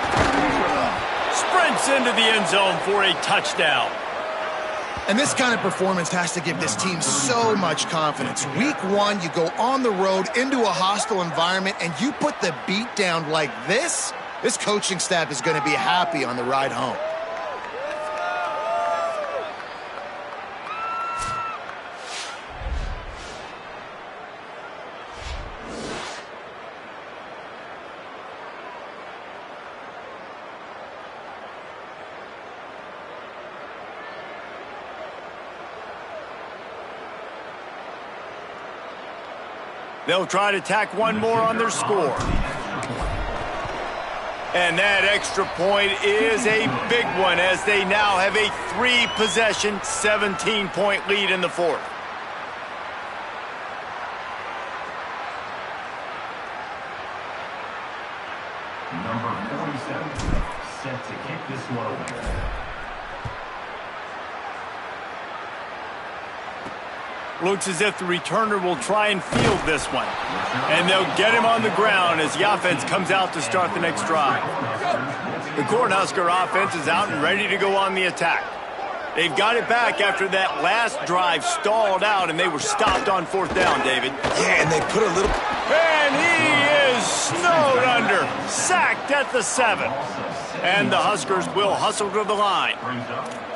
Sprints into the end zone for a touchdown. And this kind of performance has to give this team so much confidence. Week one, you go on the road into a hostile environment, and you put the beat down like this, this coaching staff is going to be happy on the ride home. They'll try to tack one more on their score. And that extra point is a big one as they now have a 3-possession, 17-point lead in the fourth. Number 47, set to kick this one away. Looks as if the returner will try and field this one. And they'll get him on the ground as the offense comes out to start the next drive. The Cornhusker offense is out and ready to go on the attack. They've got it back after that last drive stalled out, and they were stopped on fourth down, David. Yeah, and they put a little... And he is snowed under, sacked at the 7. And the Huskers will hustle to the line.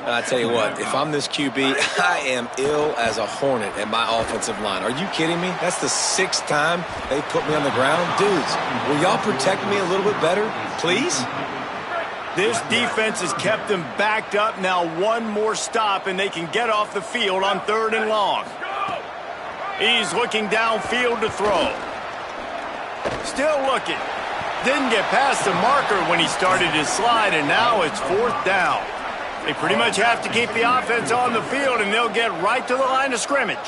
I tell you what, if I'm this QB, I am ill as a hornet at my offensive line. Are you kidding me? That's the 6th time they put me on the ground. Dudes, will y'all protect me a little bit better, please? This defense has kept them backed up. Now one more stop, and they can get off the field on 3rd and long. He's looking downfield to throw. Still looking. Didn't get past the marker when he started his slide, and now it's 4th down. They pretty much have to keep the offense on the field, and they'll get right to the line of scrimmage.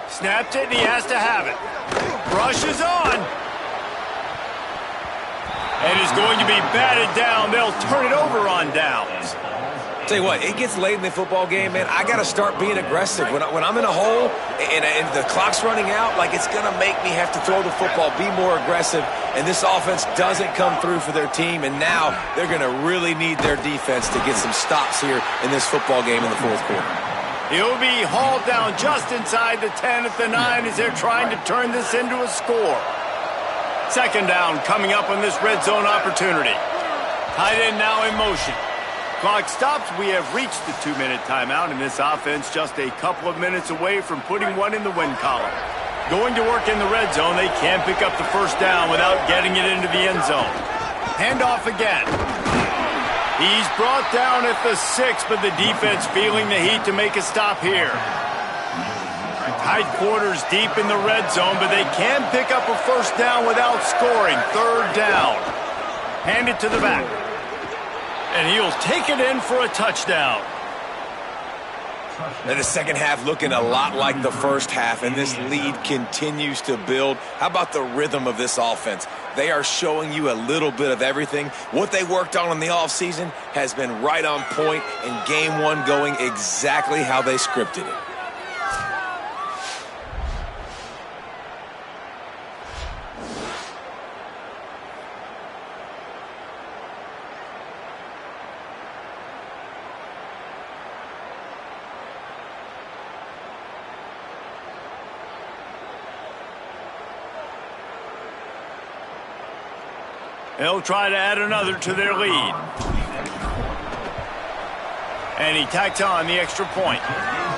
Snapped it, and he has to have it. Rushes on. And is going to be batted down. They'll turn it over on downs. Tell you what, it gets late in the football game, man. I got to start being aggressive. When I'm in a hole and the clock's running out, like it's going to make me have to throw the football, be more aggressive, and this offense doesn't come through for their team, and now they're going to really need their defense to get some stops here in this football game in the fourth quarter. He'll be hauled down just inside the 10 at the 9 as they're trying to turn this into a score. 2nd down coming up on this red zone opportunity. Tight end now in motion. Clock stops. We have reached the 2-minute timeout, and this offense just a couple of minutes away from putting one in the win column. Going to work in the red zone. They can't pick up the first down without getting it into the end zone. Handoff again. He's brought down at the 6, but the defense feeling the heat to make a stop here. Tight quarters deep in the red zone, but they can pick up a first down without scoring. 3rd down. Hand it to the back. And he'll take it in for a touchdown. And the second half looking a lot like the first half, and this lead continues to build. How about the rhythm of this offense? They are showing you a little bit of everything. What they worked on in the offseason has been right on point, and game one going exactly how they scripted it. They'll try to add another to their lead. And he tacks on the extra point.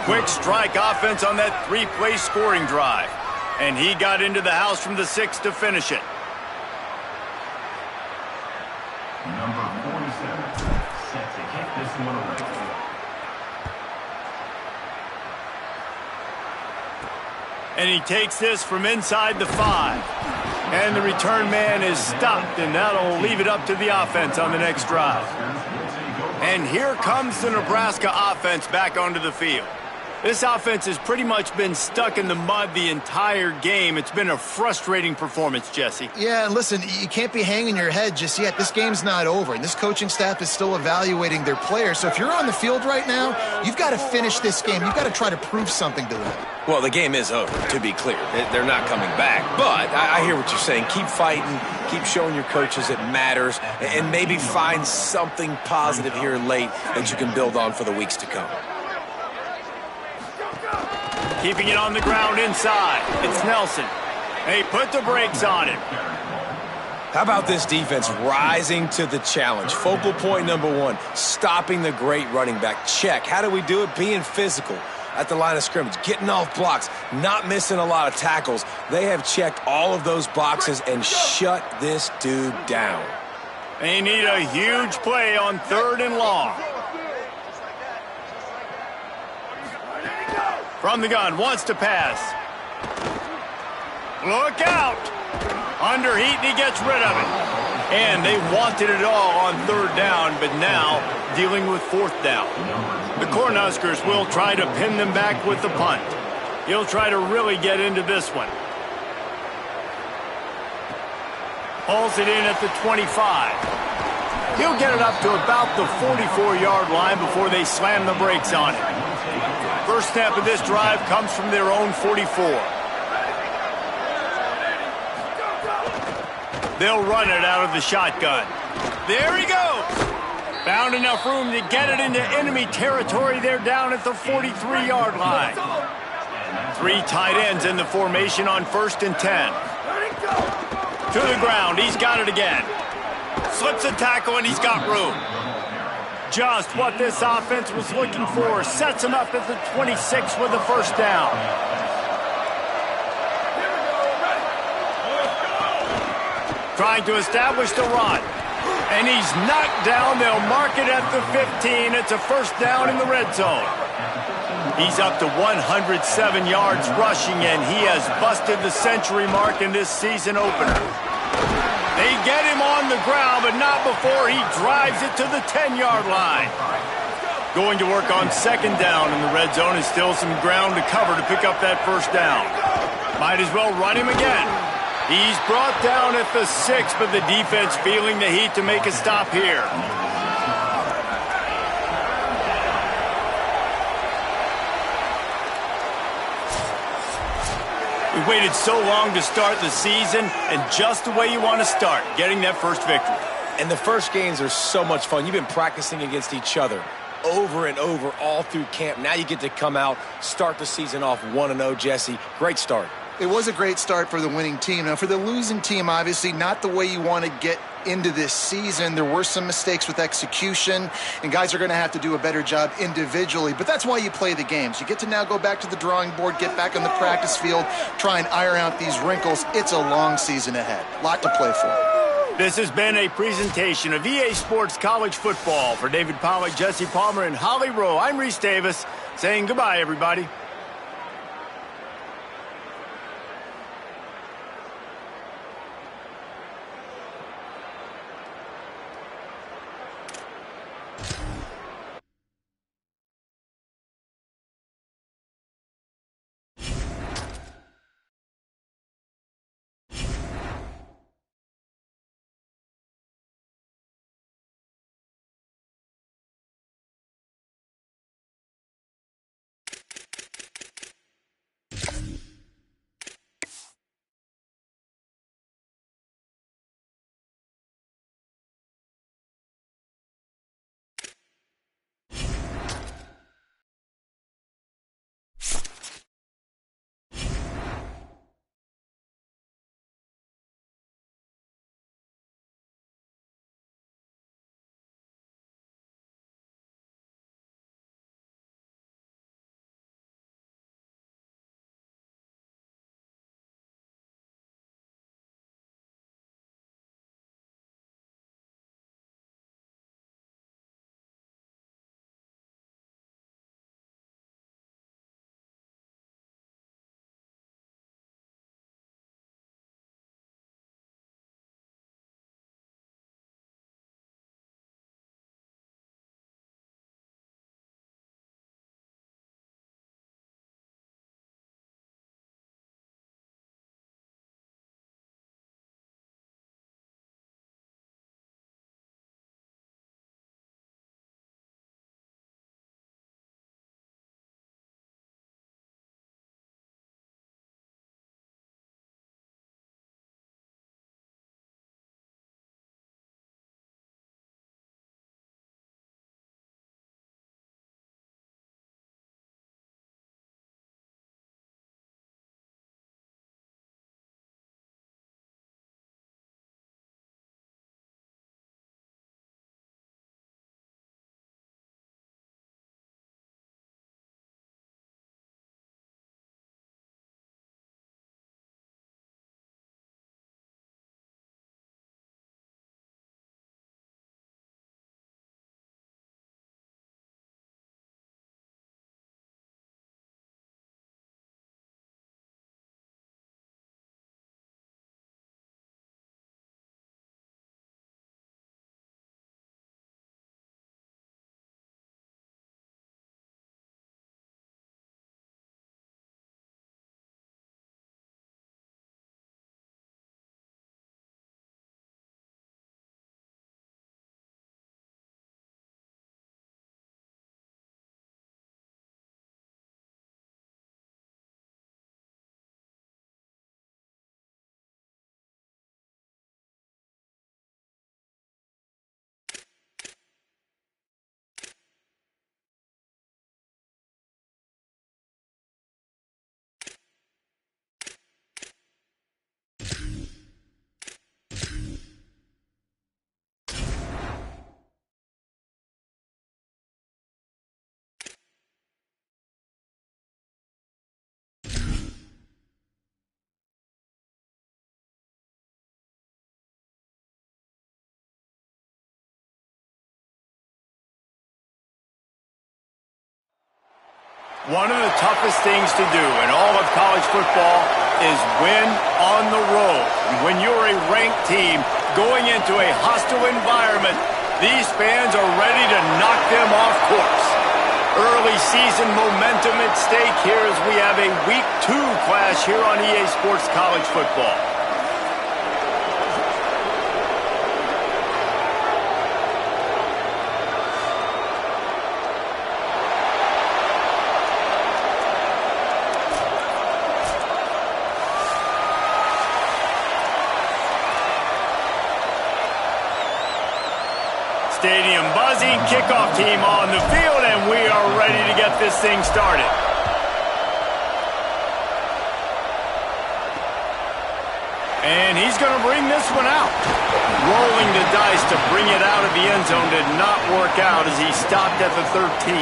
Quick strike offense on that three-play scoring drive. And he got into the house from the 6 to finish it. Number 47, set to kick this one away. And he takes this from inside the 5. And the return man is stopped, and that'll leave it up to the offense on the next drive. And here comes the Nebraska offense back onto the field. This offense has pretty much been stuck in the mud the entire game. It's been a frustrating performance, Jesse. Yeah, and listen, you can't be hanging your head just yet. This game's not over, and this coaching staff is still evaluating their players. So if you're on the field right now, you've got to finish this game. You've got to try to prove something to them. Well, the game is over, to be clear. They're not coming back. But I hear what you're saying. Keep fighting. Keep showing your coaches it matters. And maybe find something positive here late that you can build on for the weeks to come. Keeping it on the ground inside. It's Nelson. They put the brakes on him. How about this defense rising to the challenge? Focal point number 1, stopping the great running back. Check. How do we do it? Being physical at the line of scrimmage, getting off blocks, not missing a lot of tackles. They have checked all of those boxes and shut this dude down. They need a huge play on 3rd and long. From the gun, wants to pass. Look out! Under heat, and he gets rid of it. And they wanted it all on 3rd down, but now dealing with 4th down. The Cornhuskers will try to pin them back with the punt. He'll try to really get into this one. Hauls it in at the 25. He'll get it up to about the 44-yard line before they slam the brakes on him. First snap of this drive comes from their own 44. They'll run it out of the shotgun. There he goes. Found enough room to get it into enemy territory. They're down at the 43-yard line. 3 tight ends in the formation on 1st and 10. To the ground. He's got it again. Slips a tackle, and he's got room. Just what this offense was looking for. Sets him up at the 26 with the first down. Trying to establish the run. And he's knocked down. They'll mark it at the 15. It's a first down in the red zone. He's up to 107 yards rushing, and he has busted the century mark in this season opener. They get him on the ground, but not before he drives it to the 10-yard line. Going to work on 2nd down in the red zone is still some ground to cover to pick up that first down. Might as well run him again. He's brought down at the 6, but the defense feeling the heat to make a stop here. We waited so long to start the season, and just the way you want to start, getting that first victory. And the first games are so much fun. You've been practicing against each other over and over all through camp. Now you get to come out, start the season off 1-0, Jesse. Great start. It was a great start for the winning team. Now, for the losing team, obviously not the way you want to get into this season. There were some mistakes with execution, and guys are going to have to do a better job individually. But that's why you play the games. You get to now go back to the drawing board, get back on the practice field, try and iron out these wrinkles. It's a long season ahead. A lot to play for. This has been a presentation of EA Sports College Football. For David Pollack, Jesse Palmer, and Holly Rowe, I'm Reese Davis, saying goodbye, everybody. One of the toughest things to do in all of college football is win on the road. When you're a ranked team going into a hostile environment, these fans are ready to knock them off course. Early season momentum at stake here as we have a Week 2 clash here on EA Sports College Football. Stadium buzzing, kickoff team on the field, and we are ready to get this thing started. And he's going to bring this one out. Rolling the dice to bring it out of the end zone did not work out as he stopped at the 13.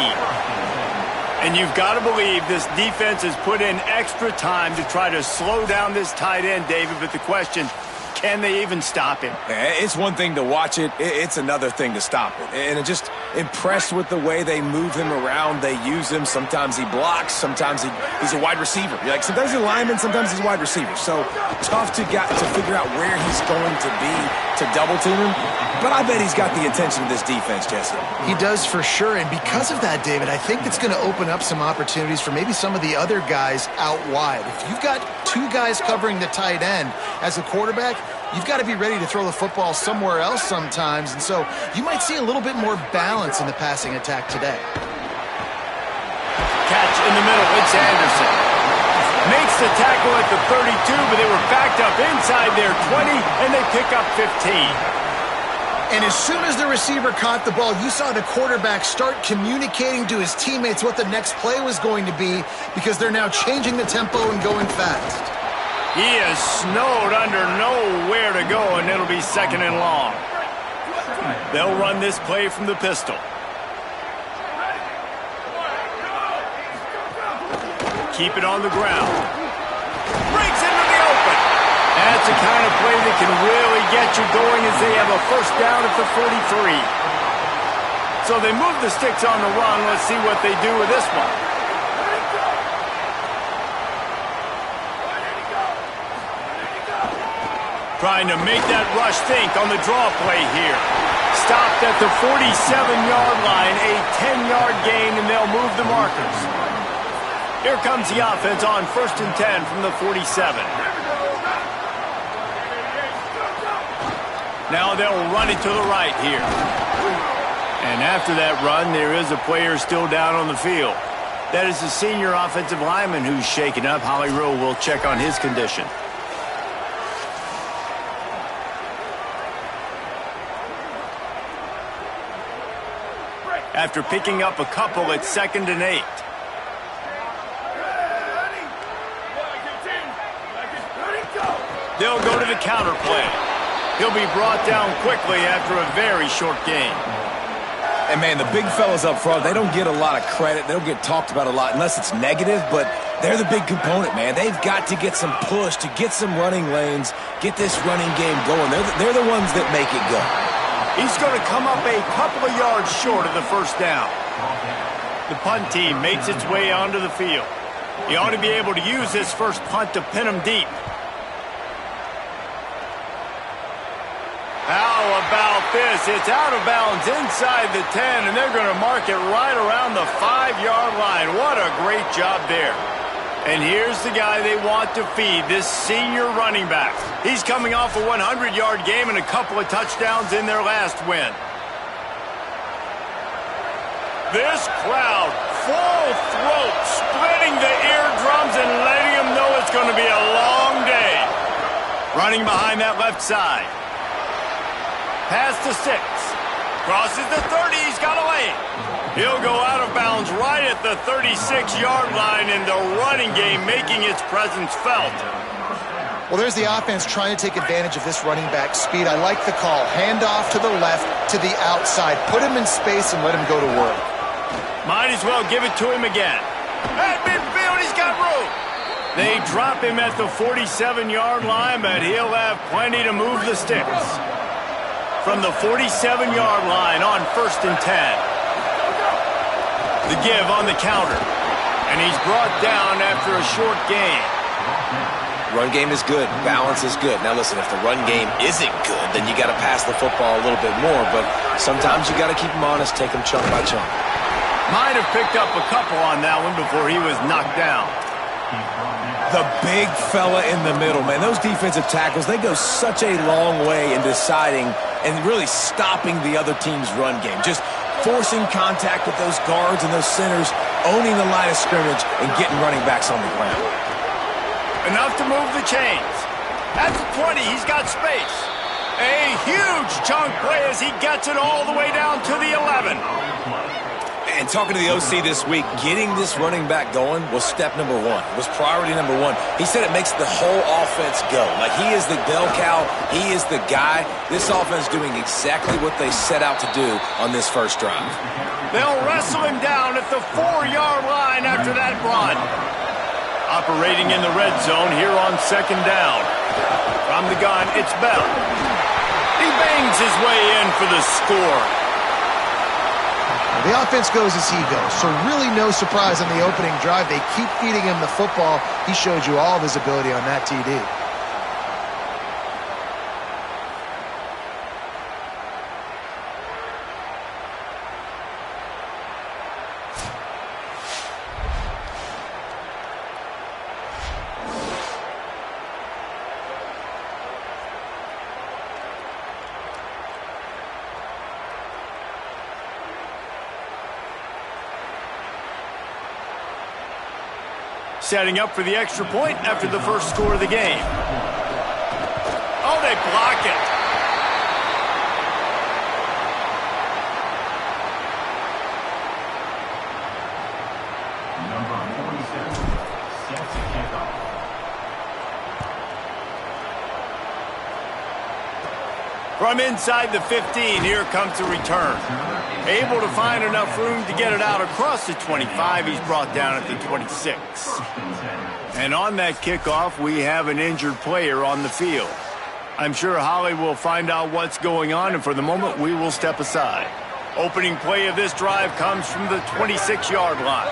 And you've got to believe this defense has put in extra time to try to slow down this tight end, David, but the question, can they even stop him? It's one thing to watch it. It's another thing to stop it. And I'm just impressed with the way they move him around. They use him. Sometimes he blocks. Sometimes he's a wide receiver. Like sometimes he's a lineman. Sometimes he's a wide receiver. So tough to figure out where he's going to be to double team him. But I bet he's got the attention of this defense, Jesse. He does for sure. And because of that, David, I think it's going to open up some opportunities for maybe some of the other guys out wide. If you've got two guys covering the tight end as a quarterback, you've got to be ready to throw the football somewhere else sometimes. And so you might see a little bit more balance in the passing attack today. Catch in the middle. It's Anderson. Makes the tackle at the 32, but they were backed up inside their 20, and they pick up 15. And as soon as the receiver caught the ball, you saw the quarterback start communicating to his teammates what the next play was going to be because they're now changing the tempo and going fast. He is snowed under nowhere to go, and it'll be second and long. They'll run this play from the pistol. Keep it on the ground. Breaks into the open. That's the kind of play that can really get you going as they have a first down at the 43. So they move the sticks on the run. Let's see what they do with this one. Trying to make that rush think on the draw play here. Stopped at the 47-yard line, a 10-yard gain, and they'll move the markers. Here comes the offense on 1st and 10 from the 47. Now they'll run it to the right here. And after that run, there is a player still down on the field. That is the senior offensive lineman who's shaken up. Holly Rowe will check on his condition. After picking up a couple at 2nd and 8. They'll go to the counter play. He'll be brought down quickly after a very short game. And, man, the big fellas up front, they don't get a lot of credit. They don't get talked about a lot unless it's negative, but they're the big component, man. They've got to get some push, to get some running lanes, get this running game going. They're the ones that make it go. He's going to come up a couple of yards short of the first down. The punt team makes its way onto the field. He ought to be able to use this first punt to pin him deep. How about this? It's out of bounds inside the 10, and they're going to mark it right around the 5-yard line. What a great job there. And here's the guy they want to feed, this senior running back. He's coming off a 100-yard game and a couple of touchdowns in their last win. This crowd, full throat, splitting the eardrums and letting them know it's going to be a long day. Running behind that left side. Pass to 6. Crosses the 30. He's got a lane. He'll go out of bounds right at the 36-yard line, and the running game making its presence felt. Well, there's the offense trying to take advantage of this running back speed. I like the call. Hand off to the left, to the outside. Put him in space and let him go to work. Might as well give it to him again. At midfield, he's got room. They drop him at the 47-yard line, but he'll have plenty to move the sticks. From the 47-yard line on 1st and 10. The give on the counter. And he's brought down after a short gain. Run game is good. Balance is good. Now, listen, if the run game isn't good, then you got to pass the football a little bit more. But sometimes you got to keep them honest, take them chunk by chunk. Might have picked up a couple on that one before he was knocked down. The big fella in the middle, man. Those defensive tackles, they go such a long way in deciding and really stopping the other team's run game. Just forcing contact with those guards and those centers, owning the line of scrimmage, and getting running backs on the ground. Enough to move the chains. At the 20, he's got space. A huge chunk play as he gets it all the way down to the 11. And talking to the OC this week, getting this running back going was step number one. It was priority number one. He said it makes the whole offense go. Like, he is the bell cow. He is the guy. This offense doing exactly what they set out to do on this first drive. They'll wrestle him down at the 4-yard line after that run. Operating in the red zone here on second down. From the gun, it's Bell. He bangs his way in for the score. The offense goes as he goes, so really no surprise on the opening drive. They keep feeding him the football. He showed you all of his ability on that TD. Setting up for the extra point after the first score of the game. Oh, they block it. Number 47, set to kick off. From inside the 15, here comes the return. Able to find enough room to get it out across the 25. He's brought down at the 26. And on that kickoff, we have an injured player on the field. I'm sure Holly will find out what's going on, and for the moment, we will step aside. Opening play of this drive comes from the 26-yard line.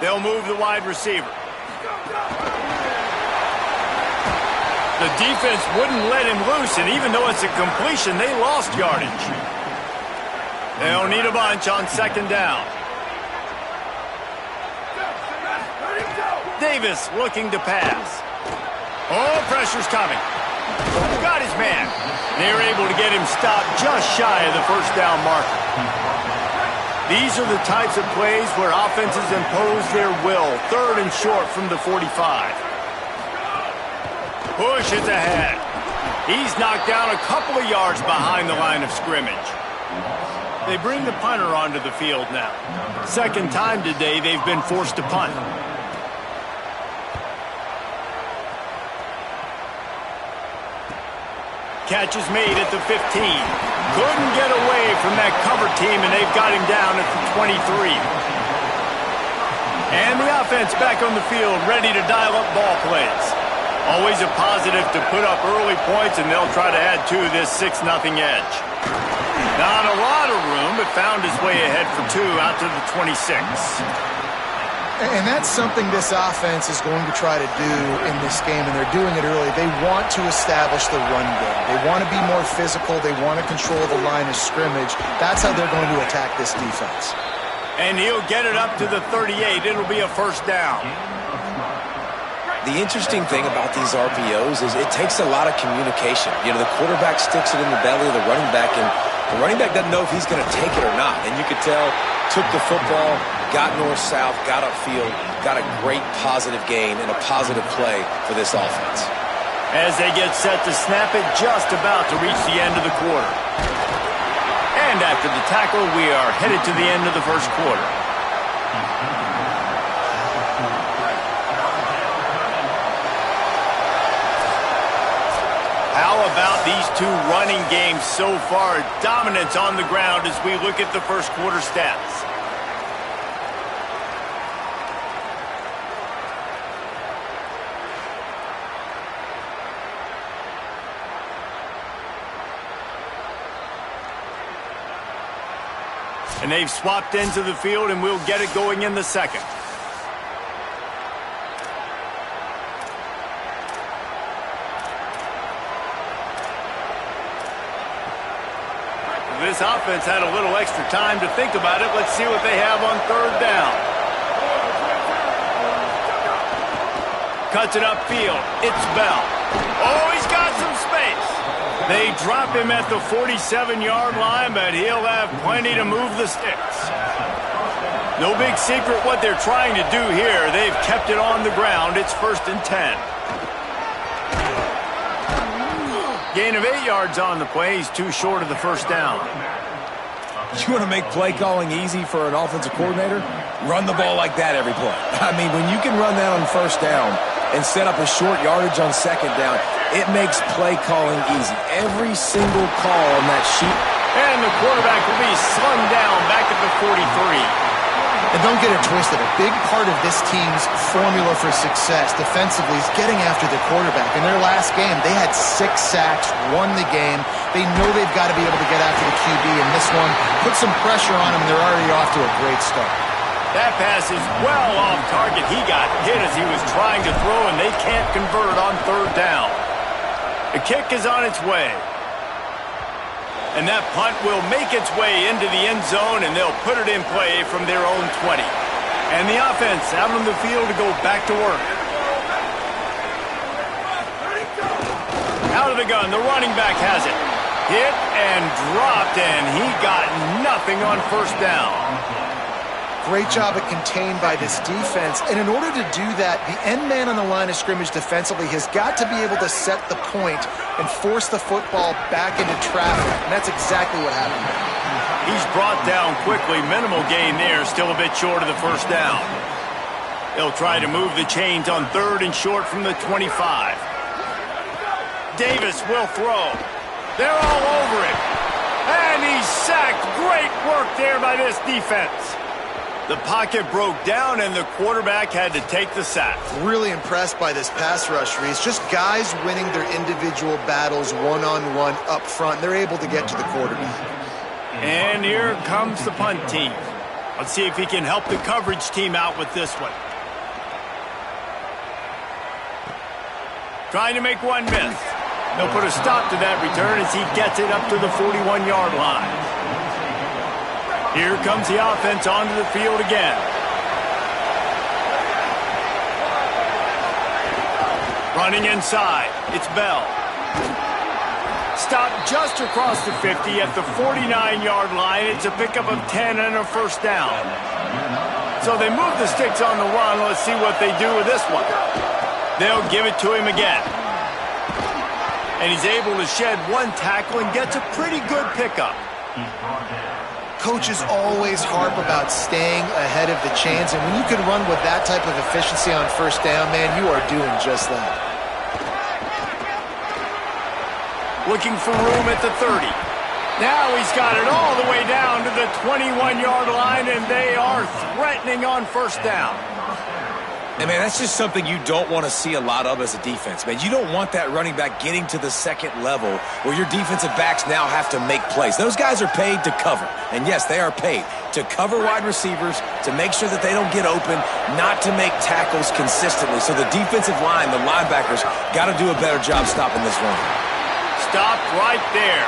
They'll move the wide receiver. The defense wouldn't let him loose, and even though it's a completion, they lost yardage. They'll need a bunch on second down. Davis looking to pass. Oh, pressure's coming. Got his man. They're able to get him stopped just shy of the first down marker. These are the types of plays where offenses impose their will. Third and short from the 45. Push is ahead. He's knocked down a couple of yards behind the line of scrimmage. They bring the punter onto the field now. Second time today they've been forced to punt. Catch is made at the 15. Couldn't get away from that cover team, and they've got him down at the 23. And the offense back on the field, ready to dial up ball plays. Always a positive to put up early points, and they'll try to add to this 6-0 edge. Not a lot of room, but found his way ahead for two out to the 26. And that's something this offense is going to try to do in this game, and they're doing it early. They want to establish the run game. They want to be more physical. They want to control the line of scrimmage. That's how they're going to attack this defense. And he'll get it up to the 38. It'll be a first down. The interesting thing about these RPOs is it takes a lot of communication. You know, the quarterback sticks it in the belly of the running back, and the running back doesn't know if he's going to take it or not. And you could tell, took the football, got north-south, got upfield, got a great positive gain and a positive play for this offense. As they get set to snap it, just about to reach the end of the quarter. And after the tackle, we are headed to the end of the first quarter. How about these two running games so far? Dominance on the ground as we look at the first quarter stats. And they've swapped ends of the field, and we'll get it going in the second. This offense had a little extra time to think about it. Let's see what they have on third down. Cuts it upfield. It's Bell. Oh, he's got some space. They drop him at the 47-yard line, but he'll have plenty to move the sticks. No big secret what they're trying to do here. They've kept it on the ground. It's 1st and 10. Gain of 8 yards on the play. He's too short of the first down. You want to make play calling easy for an offensive coordinator? Run the ball like that every play. I mean, when you can run that on first down and set up a short yardage on second down, it makes play calling easy. Every single call on that sheet. And the quarterback will be slung down back at the 43. And don't get it twisted. A big part of this team's formula for success defensively is getting after the quarterback. In their last game, they had 6 sacks, won the game. They know they've got to be able to get after the QB, and this one put some pressure on them, and they're already off to a great start. That pass is well off target. He got hit as he was trying to throw, and they can't convert on third down. The kick is on its way. And that punt will make its way into the end zone, and they'll put it in play from their own 20. And the offense out on the field to go back to work. Out of the gun, the running back has it. Hit and dropped, and he got nothing on first down. Great job at contained by this defense. And in order to do that, the end man on the line of scrimmage defensively has got to be able to set the point and force the football back into traffic. And that's exactly what happened. He's brought down quickly. Minimal gain there. Still a bit short of the first down. They'll try to move the chains on third and short from the 25. Davis will throw. They're all over him. And he's sacked. Great work there by this defense. The pocket broke down, and the quarterback had to take the sack. Really impressed by this pass rush, Reese. Just guys winning their individual battles one-on-one up front. They're able to get to the quarterback. And here comes the punt team. Let's see if he can help the coverage team out with this one. Trying to make one miss. They'll put a stop to that return as he gets it up to the 41-yard line. Here comes the offense onto the field again. Running inside. It's Bell. Stopped just across the 50 at the 49-yard line. It's a pickup of 10 and a first down. So they move the sticks on the run. Let's see what they do with this one. They'll give it to him again. And he's able to shed one tackle and gets a pretty good pickup. Coaches always harp about staying ahead of the chains, and when you can run with that type of efficiency on first down, man, you are doing just that. Looking for room at the 30. Now he's got it all the way down to the 21-yard line, and they are threatening on first down. And, man, that's just something you don't want to see a lot of as a defense, man. You don't want that running back getting to the second level where your defensive backs now have to make plays. Those guys are paid to cover. And, yes, they are paid to cover wide receivers, to make sure that they don't get open, not to make tackles consistently. So the defensive line, the linebackers, got to do a better job stopping this run. Stopped right there.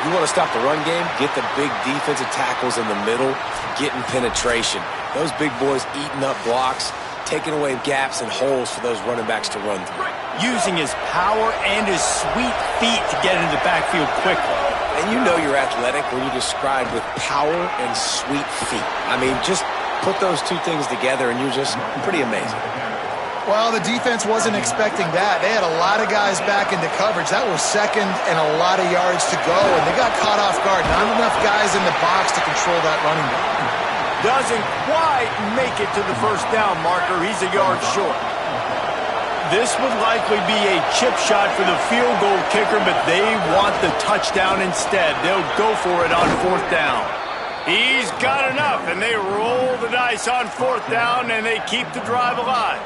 You want to stop the run game? Get the big defensive tackles in the middle, getting penetration. Those big boys eating up blocks, taking away gaps and holes for those running backs to run through. Using his power and his sweet feet to get into the backfield quickly. And you know you're athletic when you describe with power and sweet feet. I mean, just put those two things together and you're just pretty amazing. Well, the defense wasn't expecting that. They had a lot of guys back into coverage. That was second and a lot of yards to go, and they got caught off guard. Not enough guys in the box to control that running back. Doesn't quite make it to the first down marker. He's a yard short. This would likely be a chip shot for the field goal kicker, but they want the touchdown instead. They'll go for it on fourth down. He's got enough, and they roll the dice on fourth down, and they keep the drive alive.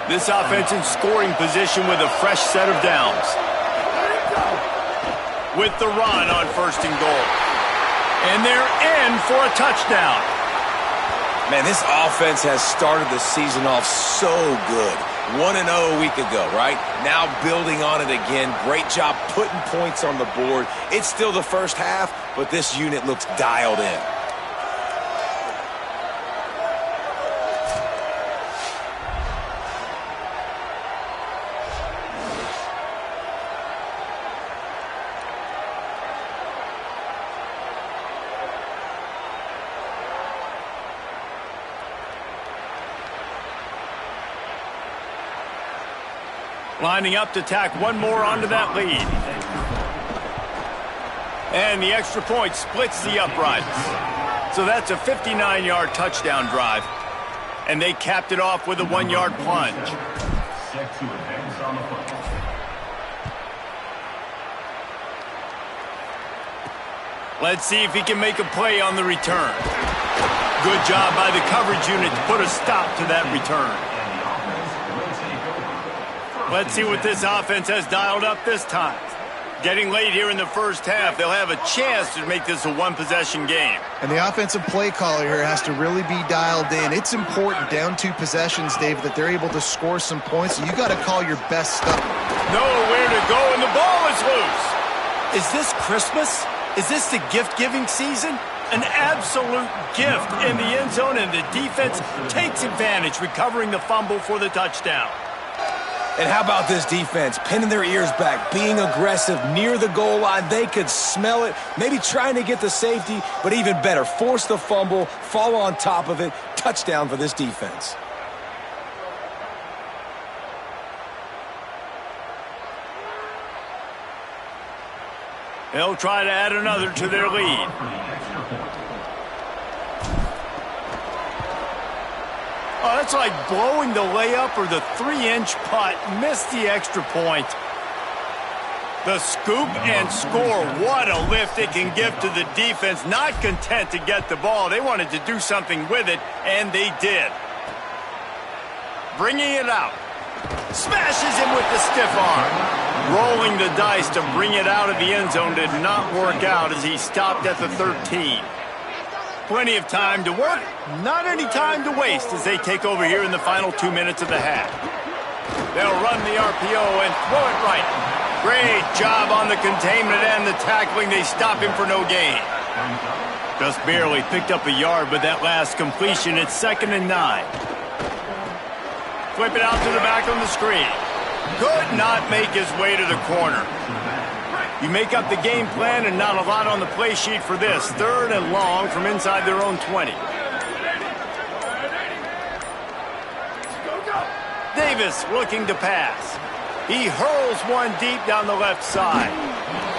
This offense in scoring position with a fresh set of downs. With the run on first and goal. And they're in for a touchdown. Man, this offense has started the season off so good. 1-0 a week ago, right? Now building on it again. Great job putting points on the board. It's still the first half, but this unit looks dialed in. Lining up to tack one more onto that lead. And the extra point splits the uprights. So that's a 59-yard touchdown drive. And they capped it off with a 1-yard plunge. Set to advance on the football. Let's see if he can make a play on the return. Good job by the coverage unit to put a stop to that return. Let's see what this offense has dialed up this time. Getting late here in the first half, they'll have a chance to make this a one-possession game. And the offensive play caller here has to really be dialed in. It's important down 2 possessions, Dave, that they're able to score some points. So you got to call your best stuff. Nowhere to go, and the ball is loose. Is this Christmas? Is this the gift-giving season? An absolute gift in the end zone, and the defense takes advantage, recovering the fumble for the touchdown. And how about this defense? Pinning their ears back, being aggressive near the goal line. They could smell it, maybe trying to get the safety, but even better, force the fumble, fall on top of it. Touchdown for this defense. They'll try to add another to their lead. Oh, that's like blowing the layup or the 3-inch putt. Missed the extra point. The scoop and score. What a lift it can give to the defense. Not content to get the ball. They wanted to do something with it, and they did. Bringing it out. Smashes him with the stiff arm. Rolling the dice to bring it out of the end zone did not work out as he stopped at the 13. Plenty of time to work, not any time to waste as they take over here in the final 2 minutes of the half. They'll run the RPO and throw it right. Great job on the containment and the tackling. They stop him for no gain. Just barely picked up a yard, but that last completion, it's 2nd and 9. Flip it out to the back on the screen. Could not make his way to the corner. You make up the game plan and not a lot on the play sheet for this. 3rd and long from inside their own 20. Davis looking to pass. He hurls one deep down the left side.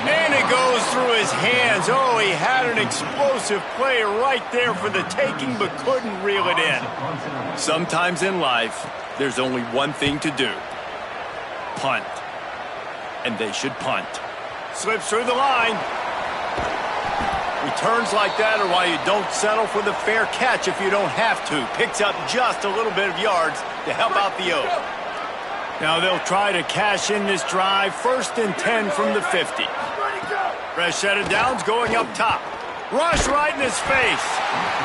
And it goes through his hands. Oh, he had an explosive play right there for the taking, but couldn't reel it in. Sometimes in life, there's only one thing to do. Punt. And they should punt. Slips through the line. Returns like that are why you don't settle for the fair catch if you don't have to. Picks up just a little bit of yards to help out the O. Now they'll try to cash in this drive. 1st and 10 from the 50. Fresh set of downs going up top. Rush right in his face.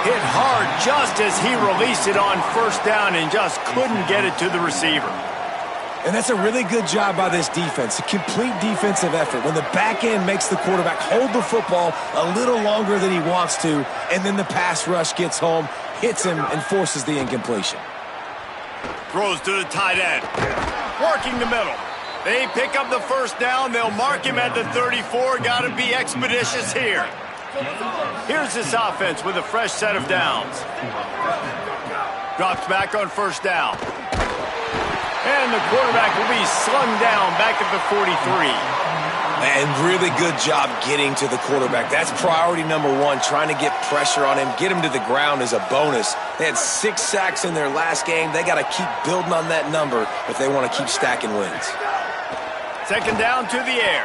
Hit hard just as he released it on 1st down and just couldn't get it to the receiver. And that's a really good job by this defense. A complete defensive effort. When the back end makes the quarterback hold the football a little longer than he wants to, and then the pass rush gets home, hits him, and forces the incompletion. Throws to the tight end. Working the middle. They pick up the 1st down. They'll mark him at the 34. Got to be expeditious here. Here's this offense with a fresh set of downs. Drops back on 1st down. And the quarterback will be slung down back at the 43. And really good job getting to the quarterback. That's priority number 1, trying to get pressure on him. Get him to the ground is a bonus. They had 6 sacks in their last game. They got to keep building on that number if they want to keep stacking wins. 2nd down to the air.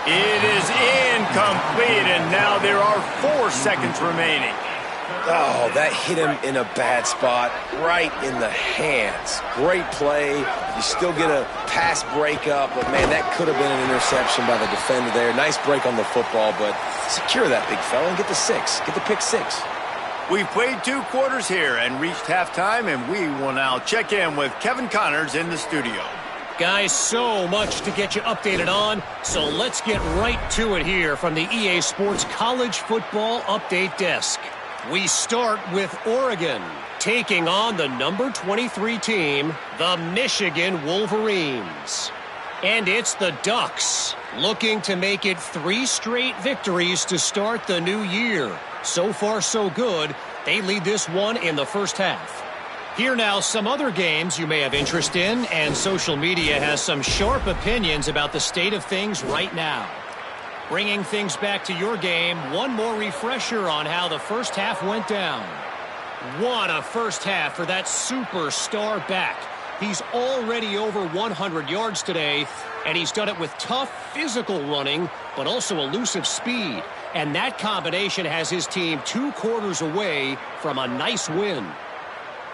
It is incomplete, and now there are 4 seconds remaining. Oh, that hit him in a bad spot, right in the hands. Great play. You still get a pass breakup, but, man, that could have been an interception by the defender there. Nice break on the football, but secure that big fella and get the 6. Get the pick 6. We've played 2 quarters here and reached halftime, and we will now check in with Kevin Connors in the studio. Guys, so much to get you updated on, so let's get right to it here from the EA Sports College Football Update Desk. We start with Oregon, taking on the number 23 team, the Michigan Wolverines. And it's the Ducks, looking to make it 3 straight victories to start the new year. So far, so good. They lead this one in the first half. Here now, some other games you may have interest in, and social media has some sharp opinions about the state of things right now. Bringing things back to your game, one more refresher on how the first half went down. What a first half for that superstar back. He's already over 100 yards today, and he's done it with tough physical running, but also elusive speed. And that combination has his team 2 quarters away from a nice win.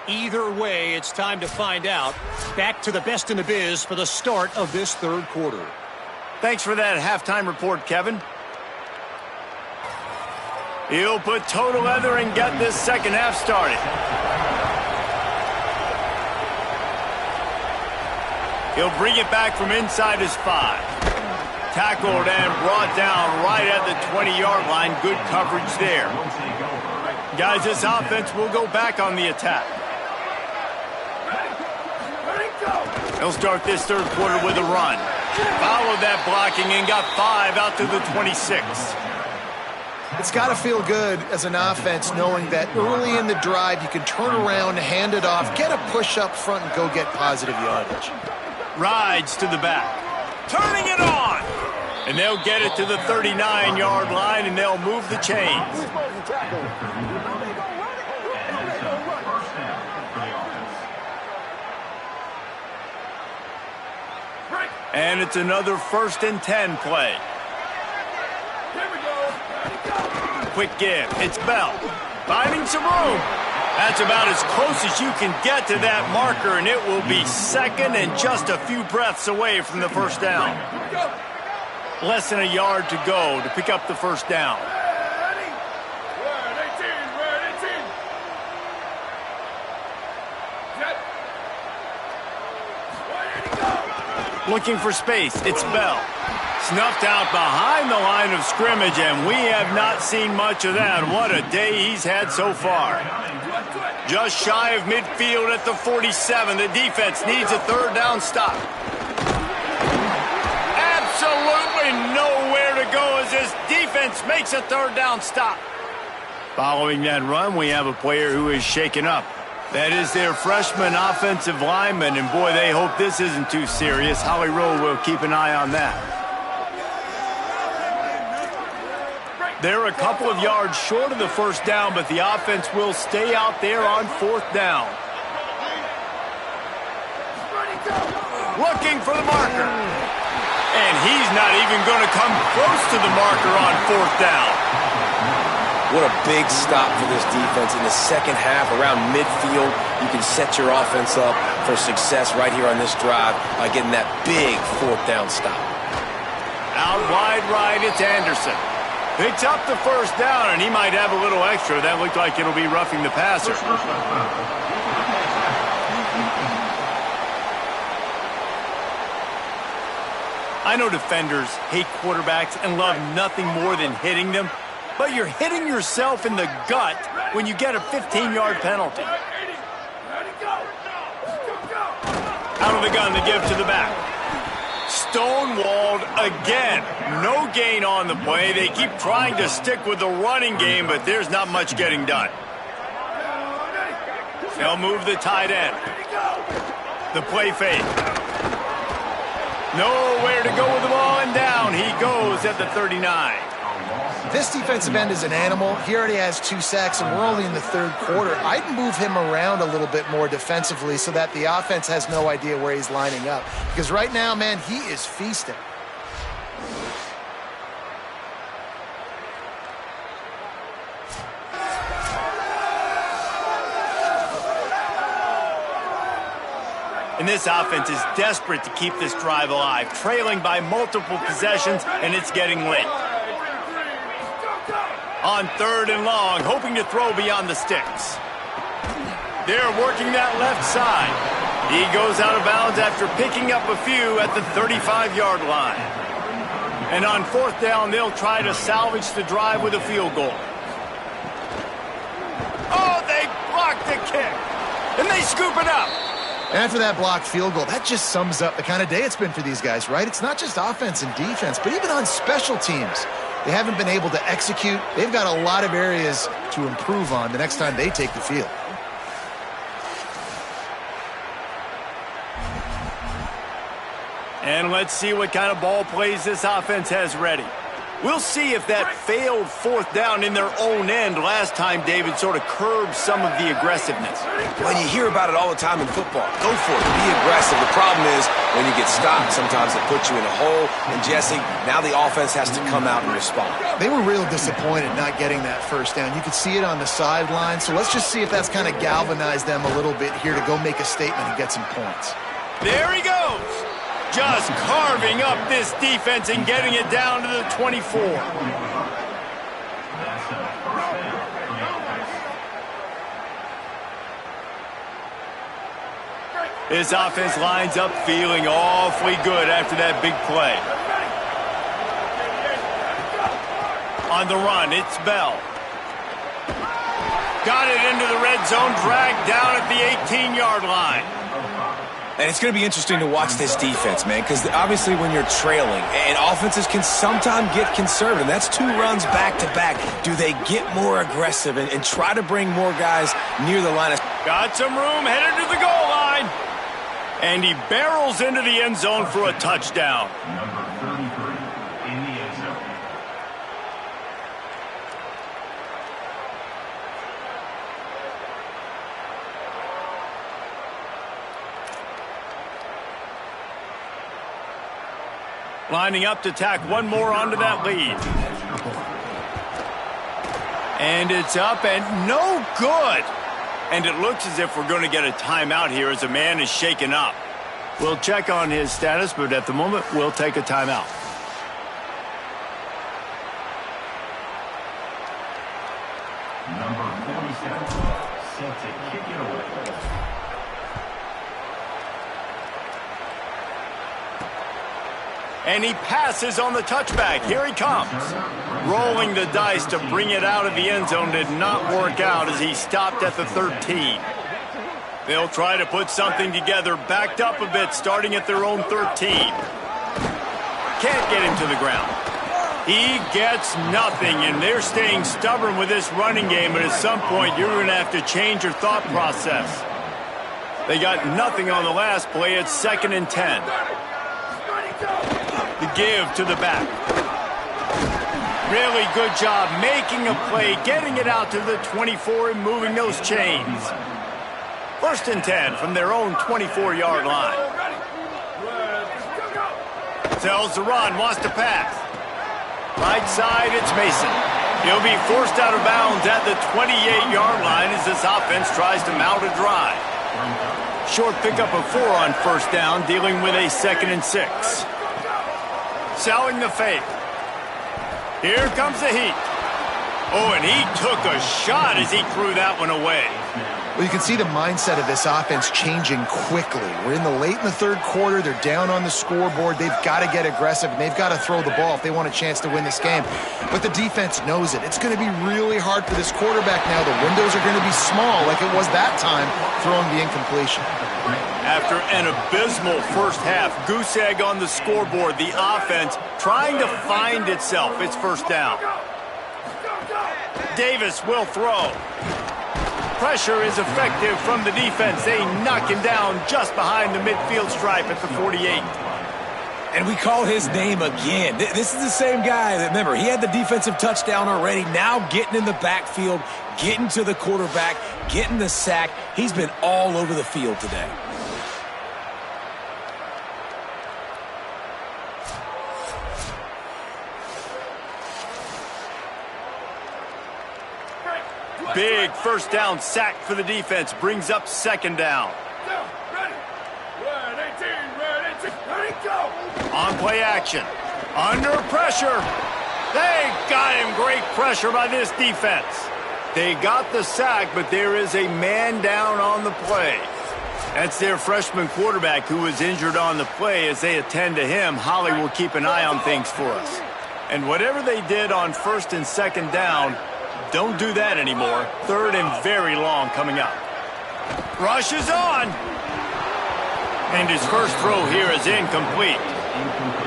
Either way, it's time to find out. Back to the best in the biz for the start of this third quarter. Thanks for that halftime report, Kevin. He'll put toe to leather and get this second half started. He'll bring it back from inside his 5. Tackled and brought down right at the 20-yard line. Good coverage there. Guys, this offense will go back on the attack. They'll start this third quarter with a run. Followed that blocking and got 5 out to the 26. It's got to feel good as an offense knowing that early in the drive you can turn around, hand it off, get a push up front, and go get positive yardage. Rides to the back. Turning it on. And they'll get it to the 39-yard line, and they'll move the chains. And it's another 1st and 10 play. Here we go. Quick give. It's Bell. Finding some room. That's about as close as you can get to that marker, and it will be 2nd and just a few breaths away from the first down. Less than a yard to go to pick up the first down. Looking for space. It's Bell. Snuffed out behind the line of scrimmage, and we have not seen much of that. What a day he's had so far. Just shy of midfield at the 47. The defense needs a third down stop. Absolutely nowhere to go as this defense makes a third down stop. Following that run, we have a player who is shaken up. That is their freshman offensive lineman, and boy, they hope this isn't too serious. Holly Rowe will keep an eye on that. They're a couple of yards short of the first down, but the offense will stay out there on 4th down. Looking for the marker. And he's not even going to come close to the marker on 4th down. What a big stop for this defense in the second half around midfield. You can set your offense up for success right here on this drive by getting that big 4th down stop. Out wide right, it's Anderson. Picks up the first down, and he might have a little extra. That looked like it'll be roughing the passer. I know defenders hate quarterbacks and love nothing more than hitting them, but you're hitting yourself in the gut when you get a 15-yard penalty. Out of the gun to give to the back. Stonewalled again. No gain on the play. They keep trying to stick with the running game, but there's not much getting done. They'll move the tight end. The play fake. Nowhere to go with the ball, and down he goes at the 39. This defensive end is an animal. He already has 2 sacks, and we're only in the third quarter. I'd move him around a little bit more defensively so that the offense has no idea where he's lining up. Because right now, man, he is feasting. And this offense is desperate to keep this drive alive, trailing by multiple possessions, and it's getting late. On 3rd and long, hoping to throw beyond the sticks. They're working that left side. He goes out of bounds after picking up a few at the 35-yard line. And on 4th down, they'll try to salvage the drive with a field goal. Oh, they blocked the kick. And they scoop it up. And after that blocked field goal, that just sums up the kind of day it's been for these guys, right? It's not just offense and defense, but even on special teams. They haven't been able to execute. They've got a lot of areas to improve on the next time they take the field. And let's see what kind of ball plays this offense has ready. We'll see if that failed 4th down in their own end last time, David, sort of curbed some of the aggressiveness. Well, you hear about it all the time in football. Go for it. Be aggressive. The problem is when you get stopped, sometimes it puts you in a hole. And, Jesse, now the offense has to come out and respond. They were real disappointed not getting that 1st down. You could see it on the sideline. So let's just see if that's kind of galvanized them a little bit here to go make a statement and get some points. There he goes. Just carving up this defense and getting it down to the 24. This offense lines up feeling awfully good after that big play. On the run, it's Bell. Got it into the red zone, dragged down at the 18-yard line. And it's going to be interesting to watch this defense, man, because obviously when you're trailing, and offenses can sometimes get conservative. That's 2 runs back-to-back. Do they get more aggressive and try to bring more guys near the line? Got some room, headed to the goal line. And he barrels into the end zone for a touchdown. Number 33 in the end zone. Lining up to tack one more onto that lead. And it's up and no good. And it looks as if we're going to get a timeout here as a man is shaken up. We'll check on his status, but at the moment, we'll take a timeout. Number 47 set to kick it away. And he passes on the touchback. Here he comes. Rolling the dice to bring it out of the end zone did not work out as he stopped at the 13. They'll try to put something together, backed up a bit, starting at their own 13. Can't get him to the ground. He gets nothing, and they're staying stubborn with this running game, but at some point you're going to have to change your thought process. They got nothing on the last play. It's 2nd and 10. The give to the back. Really good job making a play, getting it out to the 24 and moving those chains. 1st and 10 from their own 24-yard line. Tells the run, wants to pass. Right side, it's Mason. He'll be forced out of bounds at the 28-yard line as this offense tries to mount a drive. Short pickup of 4 on 1st down, dealing with a 2nd and 6. Selling the fake. Here comes the heat. Oh, and he took a shot as he threw that one away. Well, you can see the mindset of this offense changing quickly. We're in the late in the 3rd quarter. They're down on the scoreboard. They've got to get aggressive, and they've got to throw the ball if they want a chance to win this game. But the defense knows it. It's going to be really hard for this quarterback now. The windows are going to be small like it was that time throwing the incompletion. After an abysmal first half, goose egg on the scoreboard, the offense trying to find itself. It's 1st down. Davis will throw. Pressure is effective from the defense. They knock him down just behind the midfield stripe at the 48. And we call his name again. This is the same guy that, remember, he had the defensive touchdown already. Now getting in the backfield, getting to the quarterback, getting the sack. He's been all over the field today. Big 1st down sack for the defense. Brings up 2nd down. On play action. Under pressure. They got him. Great pressure by this defense. They got the sack, but there is a man down on the play. That's their freshman quarterback who was injured on the play. As they attend to him, Holly will keep an eye on things for us. And whatever they did on first and second down, don't do that anymore. Third and very long coming up. Rush is on. And his first throw here is incomplete.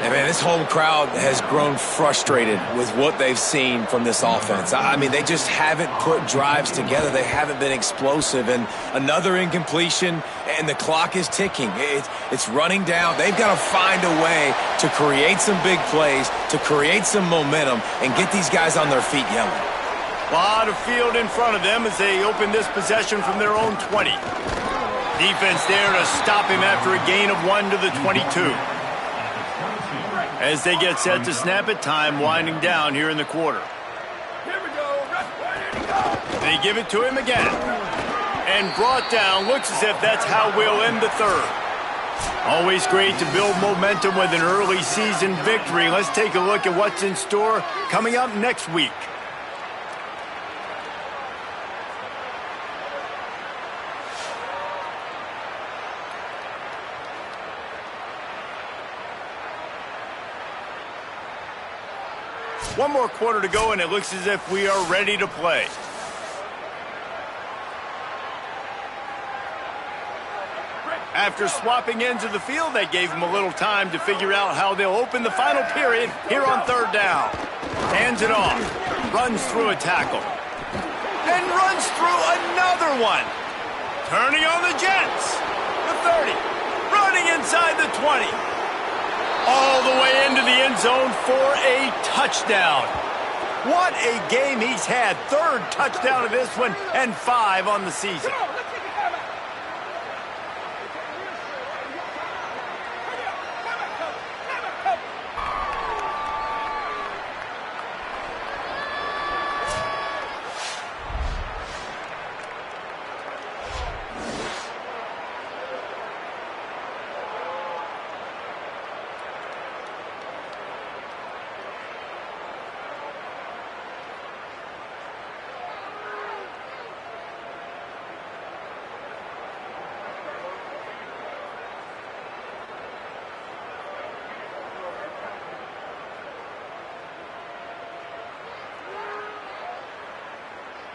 And man, this home crowd has grown frustrated with what they've seen from this offense. I mean, they just haven't put drives together. They haven't been explosive. And another incompletion, and the clock is ticking. It's running down. They've got to find a way to create some big plays, to create some momentum, and get these guys on their feet yelling. A lot of field in front of them as they open this possession from their own 20. Defense there to stop him after a gain of 1 to the 22. As they get set to snap it, time winding down here in the quarter. Here we go. Ready to go. They give it to him again. And brought down. Looks as if that's how we'll end the third. Always great to build momentum with an early season victory. Let's take a look at what's in store coming up next week. One more quarter to go, and it looks as if we are ready to play. After swapping ends of the field, that gave them a little time to figure out how they'll open the final period here on third down. Hands it off. Runs through a tackle. And runs through another one. Turning on the Jets. The 30. Running inside the 20. All the way into the end zone for a touchdown. What a game he's had. Third touchdown of this one and 5 on the season.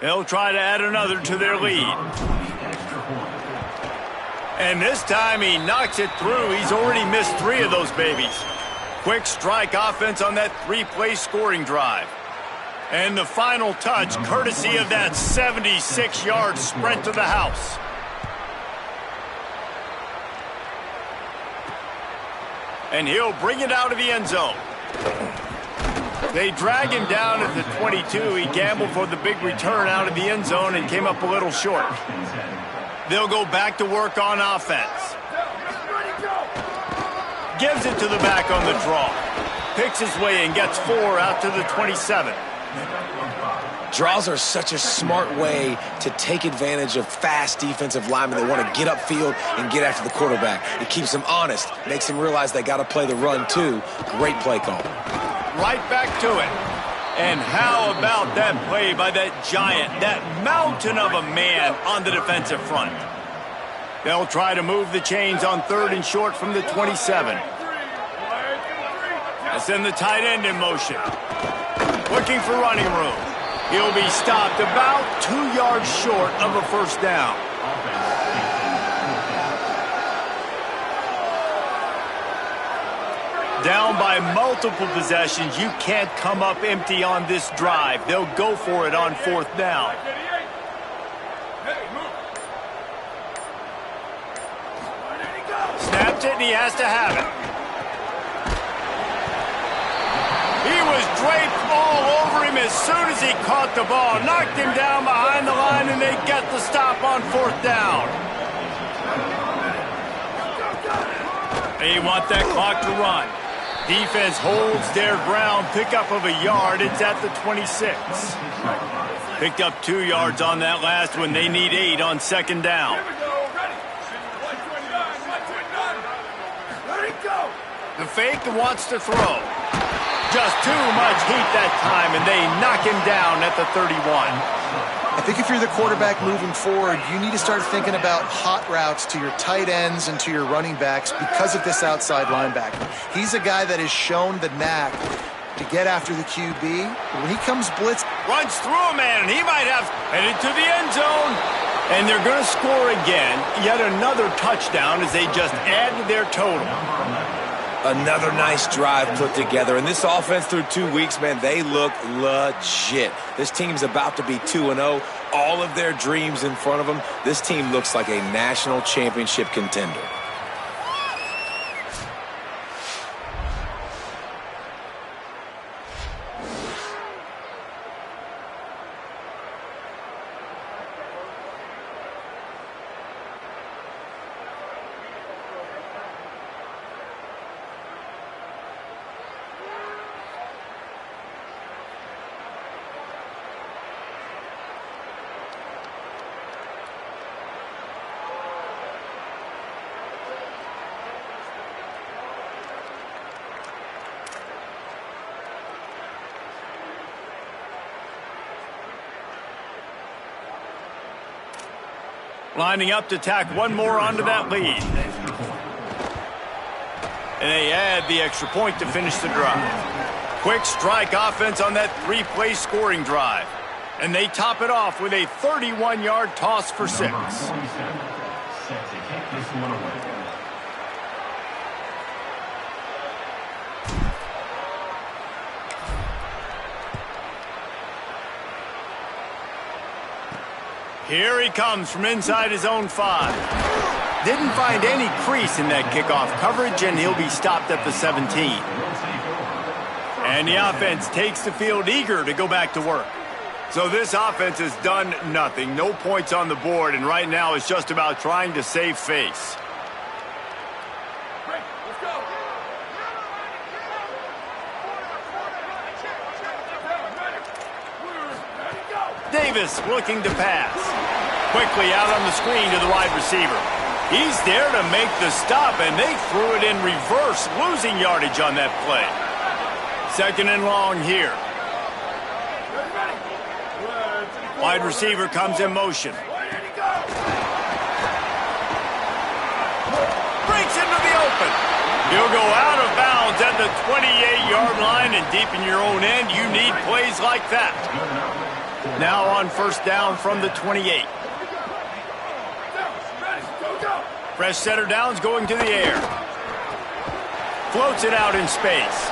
They'll try to add another to their lead. And this time he knocks it through. He's already missed 3 of those babies. Quick strike offense on that 3-play scoring drive. And the final touch, courtesy of that 76-yard sprint to the house. And he'll bring it out of the end zone. They drag him down at the 22. He gambled for the big return out of the end zone and came up a little short. They'll go back to work on offense. Gives it to the back on the draw. Picks his way and gets 4 out to the 27. Draws are such a smart way to take advantage of fast defensive linemen that want to get upfield and get after the quarterback. It keeps them honest, makes them realize they got to play the run too. Great play call. Right back to it. And how about that play by that giant, that mountain of a man on the defensive front? They'll try to move the chains on third and short from the 27. That's in the tight end in motion. Looking for running room. He'll be stopped about 2 yards short of a first down. Down by multiple possessions, you can't come up empty on this drive. They'll go for it on fourth down. Snaps it, and he has to have it. He was draped all over him as soon as he caught the ball. Knocked him down behind the line, and they get the stop on fourth down. They want that clock to run. Defense holds their ground. Pickup of a yard. It's at the 26. Picked up 2 yards on that last one. They need 8 on second down. Here we go. Ready. The fake wants to throw. Just too much heat that time, and they knock him down at the 31. I think if you're the quarterback moving forward, you need to start thinking about hot routes to your tight ends and to your running backs because of this outside linebacker. He's a guy that has shown the knack to get after the QB. When he comes blitz, runs through a man, and he might have headed to the end zone. And they're going to score again. Yet another touchdown as they just add to their total. Another nice drive put together. And this offense through 2 weeks, man, they look legit. This team's about to be 2-0. All of their dreams in front of them. This team looks like a national championship contender. Lining up to tack one more onto that lead. And they add the extra point to finish the drive. Quick strike offense on that three-play scoring drive. And they top it off with a 31-yard toss for 6. Set to kick this one away. Here he comes from inside his own 5. Didn't find any crease in that kickoff coverage, and he'll be stopped at the 17. And the offense takes the field eager to go back to work. So this offense has done nothing. No points on the board, and right now it's just about trying to save face. Let's go. Davis looking to pass. Quickly out on the screen to the wide receiver. He's there to make the stop, and they threw it in reverse, losing yardage on that play. 2nd and long here. Wide receiver comes in motion. Breaks into the open. He'll go out of bounds at the 28-yard line, and deep in your own end, you need plays like that. Now on 1st down from the 28. Fresh setter downs going to the air. Floats it out in space.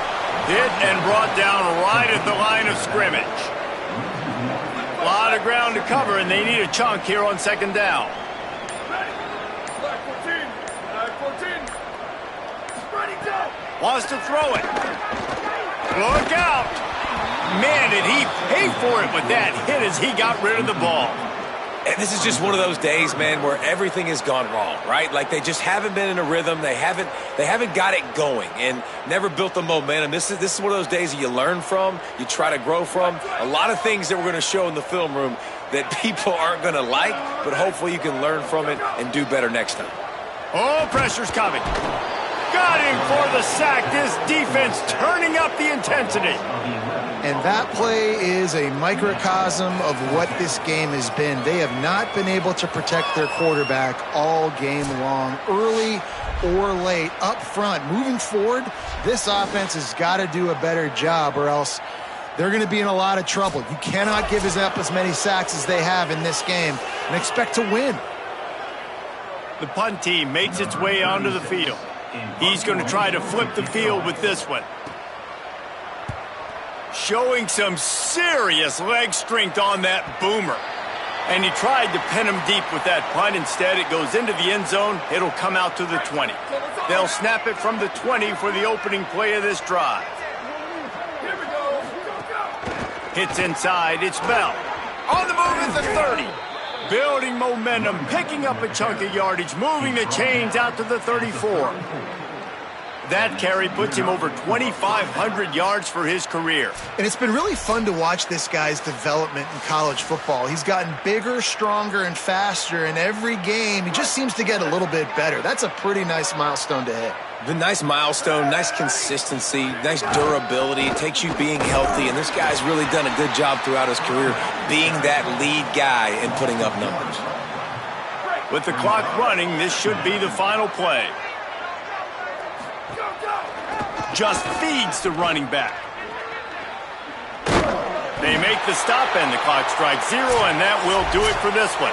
Hit and brought down right at the line of scrimmage. A lot of ground to cover, and they need a chunk here on 2nd down. Wants to throw it. Look out. Man, did he pay for it with that hit as he got rid of the ball. And this is just one of those days, man, where everything has gone wrong, right? Like they just haven't been in a rhythm. They haven't got it going and never built the momentum. This is one of those days that you learn from, you try to grow from. A lot of things that we're going to show in the film room that people aren't going to like, but hopefully you can learn from it and do better next time. Oh, pressure's coming. Got him for the sack. This defense turning up the intensity. And that play is a microcosm of what this game has been. They have not been able to protect their quarterback all game long, early or late, up front. Moving forward, this offense has got to do a better job, or else they're going to be in a lot of trouble. You cannot give up as many sacks as they have in this game and expect to win. The punt team makes its way onto the field. He's going to try to flip the field with this one. Showing some serious leg strength on that boomer. And he tried to pin him deep with that punt. Instead, it goes into the end zone. It'll come out to the 20. They'll snap it from the 20 for the opening play of this drive. Here we go. Hits inside. It's Bell. On the move at the 30. Building momentum, picking up a chunk of yardage, moving the chains out to the 34. That carry puts him over 2,500 yards for his career. And it's been really fun to watch this guy's development in college football. He's gotten bigger, stronger, and faster in every game. He just seems to get a little bit better. That's a pretty nice milestone to hit. The nice milestone, nice consistency, nice durability. It takes you being healthy, and this guy's really done a good job throughout his career being that lead guy and putting up numbers. With the clock running, this should be the final play. Just feeds the running back. They make the stop, and the clock strikes 0, and that will do it for this one.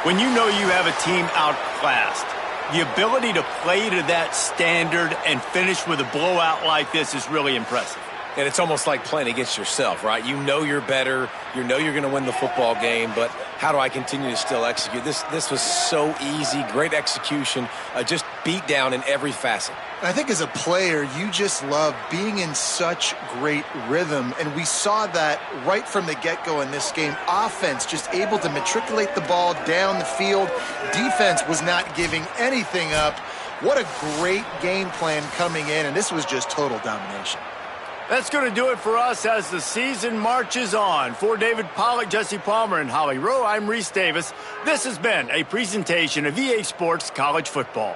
When you know you have a team outclassed, the ability to play to that standard and finish with a blowout like this is really impressive. And it's almost like playing against yourself, right? You know you're better. You know you're going to win the football game, but how do I continue to still execute? This was so easy, great execution, just beat down in every facet. I think as a player, you just love being in such great rhythm, and we saw that right from the get-go in this game. Offense just able to matriculate the ball down the field. Defense was not giving anything up. What a great game plan coming in, and this was just total domination. That's going to do it for us as the season marches on. For David Pollack, Jesse Palmer, and Holly Rowe, I'm Reese Davis. This has been a presentation of EA Sports College Football.